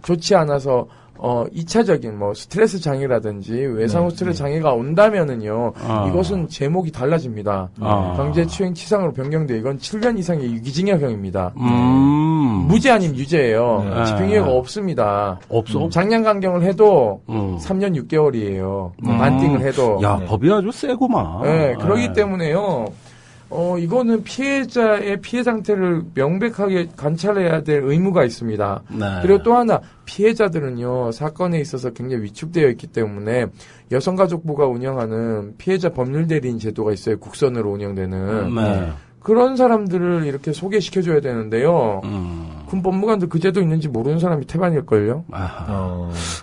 좋지 않아서 2차적인 뭐 스트레스 장애라든지 외상후 스트레스 장애가 온다면은요. 이것은 제목이 달라집니다. 강제추행 치상으로 변경돼 이건 7년 이상의 유기징역형입니다. 무죄 아님 유죄예요. 집행유예가 없습니다. 없어? 장량 강경을 해도 3년 6개월이에요. 반띵을 해도. 야, 법이 아주 세구만. 네, 그렇기 때문에요. 이거는 피해자의 피해 상태를 명백하게 관찰해야 될 의무가 있습니다. 그리고 또 하나, 피해자들은요, 사건에 있어서 굉장히 위축되어 있기 때문에 여성가족부가 운영하는 피해자 법률대리인 제도가 있어요. 국선으로 운영되는. 그런 사람들을 이렇게 소개시켜줘야 되는데요. 군 법무관도 그 제도 있는지 모르는 사람이 태반일걸요?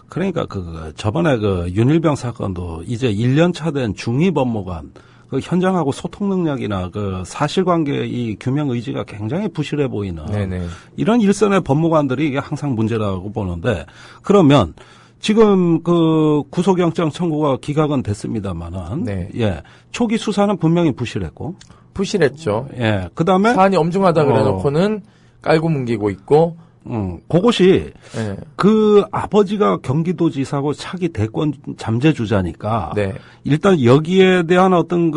그러니까 저번에 윤일병 사건도 이제 1년 차 된 중위 법무관, 현장하고 소통 능력이나 사실관계 이 규명 의지가 굉장히 부실해 보이는 이런 일선의 법무관들이 이게 항상 문제라고 보는데 그러면 지금 구속영장 청구가 기각은 됐습니다만은 초기 수사는 분명히 부실했죠. 예. 그다음에 사안이 엄중하다 그래놓고는 깔고 뭉개고 있고. 그것이 그 아버지가 경기도지사고 차기 대권 잠재주자니까 일단 여기에 대한 어떤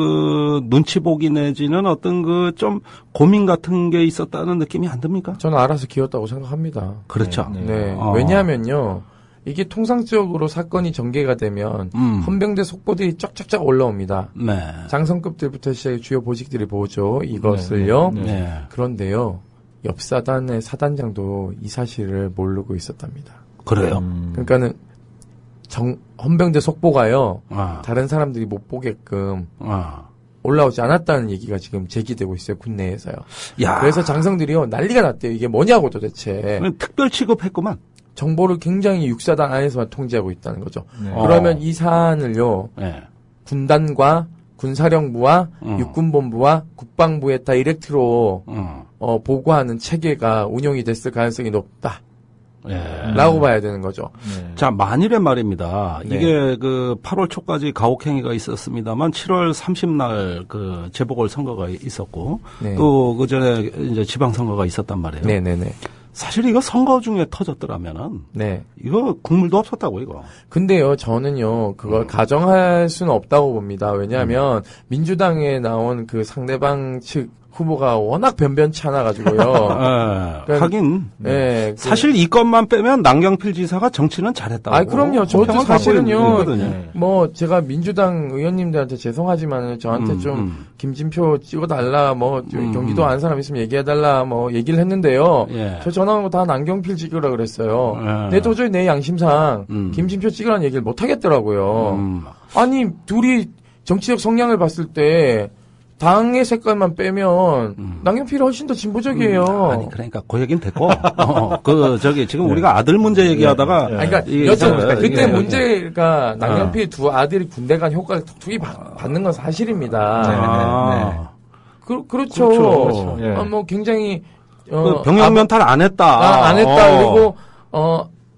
눈치 보기 내지는 어떤 좀 고민 같은 게 있었다는 느낌이 안 듭니까? 저는 알아서 기었다고 생각합니다. 그렇죠. 왜냐하면요. 이게 통상적으로 사건이 전개가 되면 헌병대 속보들이 쫙쫙쫙 올라옵니다. 장성급들부터 시작해 주요 보직들이 보죠. 이것을요. 그런데요. 옆 사단의 사단장도 이 사실을 모르고 있었답니다. 그래요? 그러니까는 헌병대 속보가요. 다른 사람들이 못 보게끔 올라오지 않았다는 얘기가 지금 제기되고 있어요. 군내에서요. 그래서 장성들이요. 난리가 났대요. 이게 뭐냐고 도대체. 특별 취급했구만. 정보를 굉장히 육사단 안에서만 통제하고 있다는 거죠. 그러면 이 사안을요. 군단과 군사령부와 육군본부와 국방부에 다이렉트로 보고하는 체계가 운영이 됐을 가능성이 높다. 라고 봐야 되는 거죠. 자, 만일에 말입니다. 네. 이게 그 8월 초까지 가혹행위가 있었습니다만 7월 30날 그 재보궐선거가 있었고 네. 또 그 전에 이제 지방선거가 있었단 말이에요. 네네네. 사실 이거 선거 중에 터졌더라면은 이거 국물도 없었다고 이거. 근데요, 저는요 그걸 가정할 수는 없다고 봅니다. 왜냐하면 민주당에 나온 그 상대방 측 후보가 워낙 변변치 않아가지고요. 그러니까 하긴. 네. 사실 이 건만 빼면 남경필 지사가 정치는 잘했다고. 아, 그럼요. 저도 사실은요. 네. 뭐 제가 민주당 의원님들한테 죄송하지만 저한테 좀 김진표 찍어달라, 뭐 경기도 아는 사람 있으면 얘기해달라, 뭐 얘기를 했는데요. 저 전화하고 다 남경필 찍으라 그랬어요. 근데 도저히 내 양심상 김진표 찍으라는 얘기를 못 하겠더라고요. 아니 둘이 정치적 성향을 봤을 때. 당의 색깔만 빼면 남경필이 훨씬 더 진보적이에요. 아니 그러니까 그 얘기는 됐고 지금 우리가 아들 문제 얘기하다가 그러니까 여튼 그때 문제가 남경필 두 아들이 군대 간 효과를 툭툭이 받는 건 사실입니다. 그렇죠. 뭐 굉장히 병역 면탈 안 했다. 안 했다. 그리고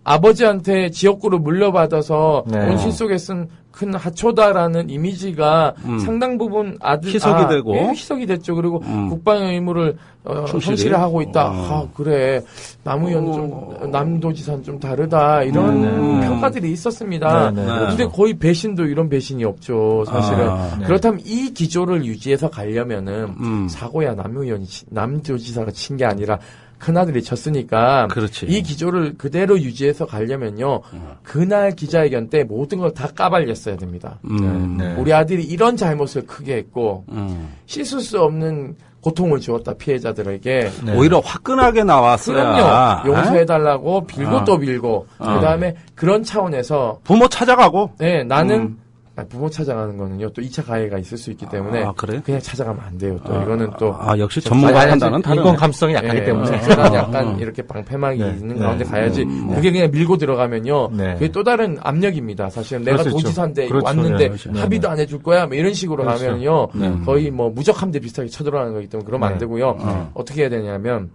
아버지한테 지역구를 물려받아서 온실 속에 쓴 큰 하초다라는 이미지가 상당 부분 희석이 되고 희석이 됐죠. 그리고 국방의 의무를 성실히 하고 있다. 그래 남의원 좀 남도지사는 좀 다르다 이런 평가들이 있었습니다. 근데 거의 배신도 이런 배신이 없죠. 사실은 그렇다면 이 기조를 유지해서 가려면은 사고야 남도지사가 친 게 아니라 큰아들이 쳤으니까 그렇지. 이 기조를 그대로 유지해서 가려면요. 그날 기자회견 때 모든 걸 다 까발렸어야 됩니다. 우리 아들이 이런 잘못을 크게 했고 씻을 수 없는 고통을 주었다 피해자들에게. 오히려 화끈하게 나왔어야. 그럼요. 용서해달라고 빌고 또 빌고 그다음에 그런 차원에서 부모 찾아가고. 네, 나는 부모 찾아가는 거는요, 또 2차 가해가 있을 수 있기 때문에. 그래? 그냥 찾아가면 안 돼요, 또. 이거는 또. 역시 전문가 판단은 다르네. 인권 감성이 약하기 때문에. 약간 이렇게 방패막이 있는 가운데 가야지. 그게 그냥 밀고 들어가면요. 그게 또 다른 압력입니다. 사실은 내가 도지사인데 왔는데 합의도 안 해줄 거야? 뭐 이런 식으로 가면요. 거의 뭐 무적함대 비슷하게 쳐들어가는 거기 때문에 그러면 안 되고요. 어떻게 해야 되냐면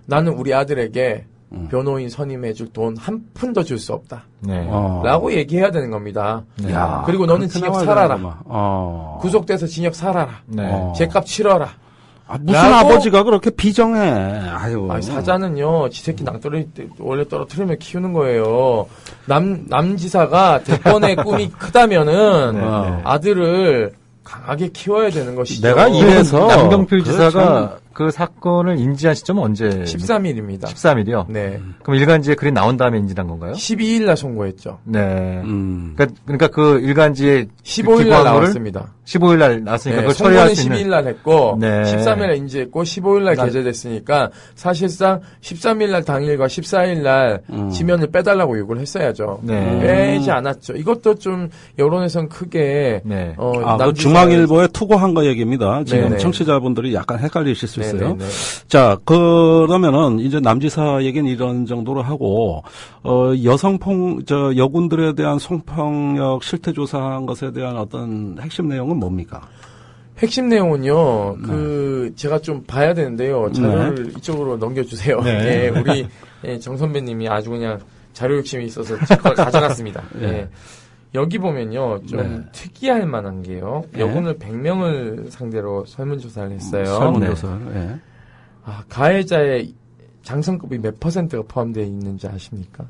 나는 우리 아들에게 변호인 선임해줄 돈 한 푼도 줄 수 없다. 라고 얘기해야 되는 겁니다. 그리고 너는 징역 살아라. 구속돼서 징역 살아라. 죄값 치러라. 무슨 아버지가 그렇게 비정해. 아유. 사자는요, 지 새끼 낭떠러지 원래 떨어뜨리면 키우는 거예요. 남지사가 대권의 꿈이 크다면은 아들을 강하게 키워야 되는 것이죠. 내가 이래서 남경필 지사가 그 사건을 인지한 시점은 언제? 13일입니다. 13일이요? 네. 그럼 일간지에 글이 나온 다음에 인지한 건가요? 12일 날 선고했죠. 네. 그러니까 그 일간지에 15일 날 나왔습니다. 15일 날 나왔으니까 네, 그걸 처리할 수 있는. 12일 날 했고 13일 날 인지했고 15일 날 게재됐으니까 사실상 13일 날 당일과 14일 날 지면을 빼달라고 요구를 했어야죠. 빼지 않았죠. 이것도 좀 여론에선 크게 그 중앙일보에 투고한 거 얘기입니다. 지금 청취자분들이 약간 헷갈리실 수 있어요. 자, 그러면은 이제 남지사 얘기는 이런 정도로 하고 여군들에 대한 성폭력 실태 조사한 것에 대한 어떤 핵심 내용은 뭡니까? 핵심 내용은요. 제가 좀 봐야 되는데요. 자료를 이쪽으로 넘겨주세요. 우리 정 선배님이 아주 그냥 자료 욕심이 있어서 그걸 가져갔습니다. 여기 보면요, 좀 특이할 만한 게요. 여군을 100명을 상대로 설문조사를 했어요. 설문조사를. 가해자의 장성급이 몇 %가 포함되어 있는지 아십니까?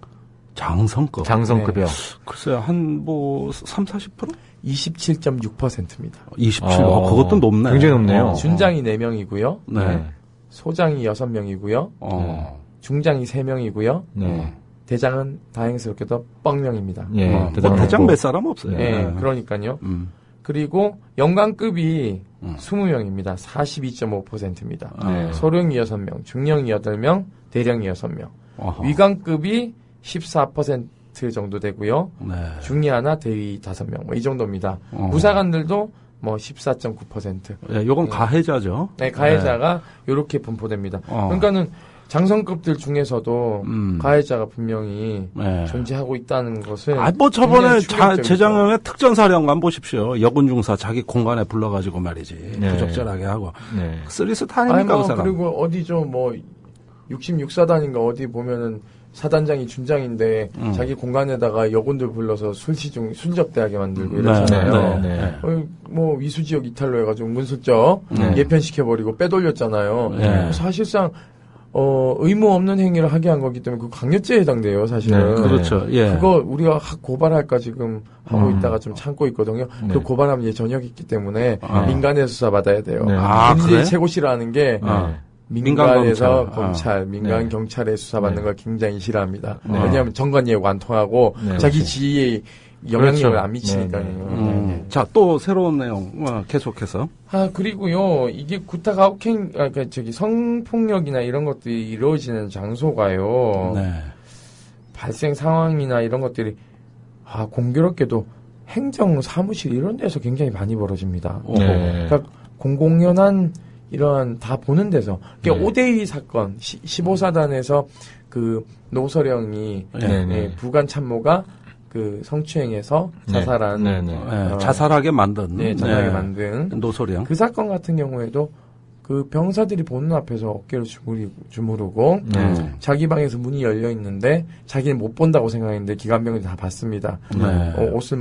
장성급? 장성급이요. 글쎄요, 한 3, 40%? 27.6%입니다. 27. 그것도 높네. 굉장히 높네요. 준장이 4명이고요. 소장이 6명이고요. 중장이 3명이고요. 대장은 다행스럽게도 뻥명입니다. 대장 몇 사람 없어요. 그러니까요. 그리고 영관급이 20명입니다. 42.5%입니다. 소령이 6명, 중령이 8명, 대령이 6명. 위관급이 14% 정도 되고요. 중위 하나, 대위 5명. 뭐 이 정도입니다. 부사관들도 뭐 14.9%. 요건 가해자죠. 네, 가해자가 이렇게 분포됩니다. 그러니까는 장성급들 중에서도 가해자가 분명히 존재하고 있다는 것은 저번에 재작년에 특전사령관 보십시오. 여군 중사 자기 공간에 불러가지고 말이지 부적절하게 하고 쓰리스 타니까 그 사람. 그리고 어디죠 66사단인가 어디 보면은 사단장이 준장인데 자기 공간에다가 여군들 불러서 술 접대하게 만들고 이러잖아요. 뭐 위수지역 이탈로 해가지고 문술적 예편시켜버리고 빼돌렸잖아요. 사실상 의무 없는 행위를 하게 한 거기 때문에 그 강요죄에 해당돼요, 사실은. 그렇죠. 예. 그거 우리가 고발할까 지금 하고 있다가 좀 참고 있거든요. 그 고발하면 전역이 있기 때문에 민간에서 수사받아야 돼요. 그래? 최고 싫어하는 게 민간에서 검찰, 민간 경찰에 수사받는 걸 굉장히 싫어합니다. 왜냐하면 정관예우가 안 통하고 자기 지위에 영향력을 안 미치니까요. 자, 또 새로운 내용 계속해서. 그리고요, 이게 구타 가혹행, 그러니까 성폭력이나 이런 것들이 이루어지는 장소가요. 발생 상황이나 이런 것들이 공교롭게도 행정 사무실 이런 데서 굉장히 많이 벌어집니다. 그러니까 공공연한 이런 다 보는 데서. 그러니까 5대2 사건, 15사단에서 그 노서령이 부관 참모가 그 성추행해서 자살한 자살하게 만든 자살하게 만든 노소령 그 사건 같은 경우에도 그 병사들이 보는 앞에서 어깨를 주무르고 자기 방에서 문이 열려 있는데 자기는 못 본다고 생각했는데 기관병들이 다 봤습니다. 옷을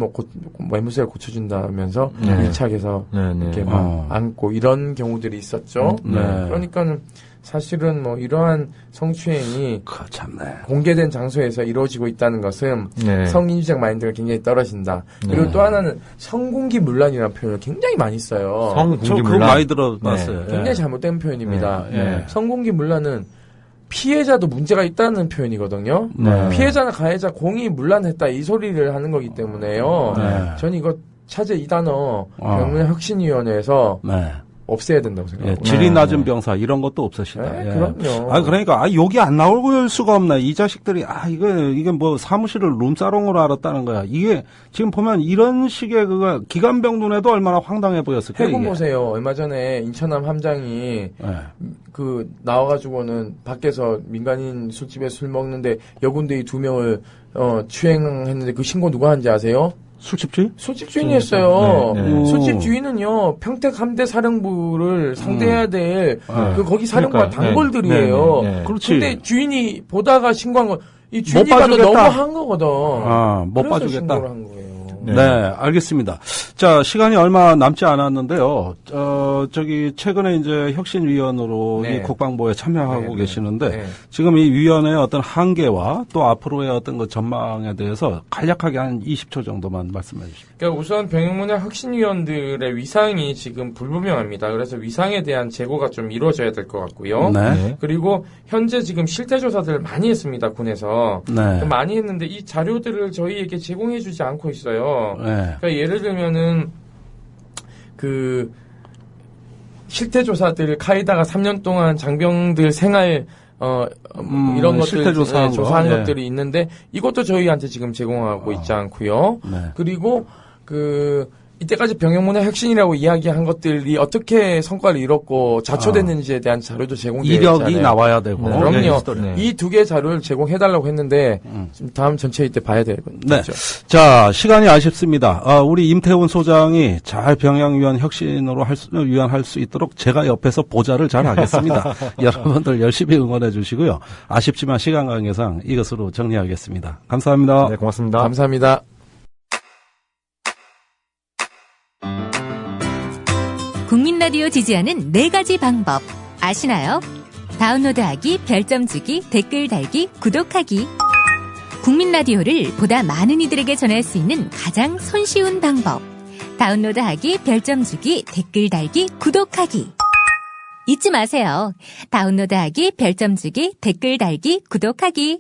매무새를 고쳐준다면서 밀착해서 이렇게 막 안고 이런 경우들이 있었죠. 그러니까는 사실은 뭐 이러한 성추행이 공개된 장소에서 이루어지고 있다는 것은 성인지적 마인드가 굉장히 떨어진다. 그리고 또 하나는 성공기문란이라는 표현을 굉장히 많이 써요. 성공기문란. 그거 많이 들어봤어요. 굉장히 잘못된 표현입니다. 성공기문란은 피해자도 문제가 있다는 표현이거든요. 피해자나 가해자 공이 문란했다 이 소리를 하는 거기 때문에요. 저는 이거 차제 이 단어 병문혁신위원회에서 없애야 된다고 생각합니다. 질이 낮은 병사 이런 것도 없으시다. 그럼요. 그러니까 여기 안 나올 수가 없네. 이 자식들이 이게 뭐 사무실을 룸사롱으로 알았다는 거야. 이게 지금 보면 이런 식의 기관병 눈에도 얼마나 황당해 보였을까요? 해군 보세요. 얼마 전에 인천함 함장이 그 나와가지고는 밖에서 민간인 술집에 술 먹는데 여군대위 2명을 추행했는데 그 신고 누가 한지 아세요? 술집 주인? 술집 주인이 했어요. 술집 주인은요, 평택 함대 사령부를 상대해야 될, 거기 사령부가 단골들이에요. 그렇지. 근데 주인이 보다가 신고한 건, 이 주인이 봐도 너무한 거거든. 못 봐주겠다. 신고를 한 거예요. 네, 알겠습니다. 자, 시간이 얼마 남지 않았는데요. 최근에 이제 혁신위원으로 이 국방부에 참여하고 계시는데, 지금 이 위원회의 어떤 한계와 또 앞으로의 어떤 그 전망에 대해서 간략하게 한 20초 정도만 말씀해 주십시오. 그러니까 우선 병영문화 혁신위원들의 위상이 지금 불분명합니다. 그래서 위상에 대한 재고가 좀 이루어져야 될 것 같고요. 그리고 현재 지금 실태조사들을 많이 했습니다, 군에서. 많이 했는데 이 자료들을 저희에게 제공해 주지 않고 있어요. 그러니까 예를 들면은 그 실태조사들 카이다가 3년 동안 장병들 생활 이런 것들 조사한 것들이 있는데 이것도 저희한테 지금 제공하고 있지 않고요. 그리고 이때까지 병영문화 혁신이라고 이야기한 것들이 어떻게 성과를 이뤘고 자초됐는지에 대한 자료도 제공되어 있잖아요. 이력이 나와야 되고. 그럼요. 이 두 개의 자료를 제공해달라고 했는데 다음 전체회 때 봐야 되거든요. 자, 시간이 아쉽습니다. 우리 임태훈 소장이 잘 병영위원 혁신으로 위원할 수 있도록 제가 옆에서 보좌를 잘 하겠습니다. 여러분들 열심히 응원해 주시고요. 아쉽지만 시간 관계상 이것으로 정리하겠습니다. 감사합니다. 네, 고맙습니다. 감사합니다. 국민 라디오 지지하는 4가지 방법 아시나요? 다운로드하기, 별점 주기, 댓글 달기, 구독하기. 국민 라디오를 보다 많은 이들에게 전할 수 있는 가장 손쉬운 방법. 다운로드하기, 별점 주기, 댓글 달기, 구독하기. 잊지 마세요. 다운로드하기, 별점 주기, 댓글 달기, 구독하기.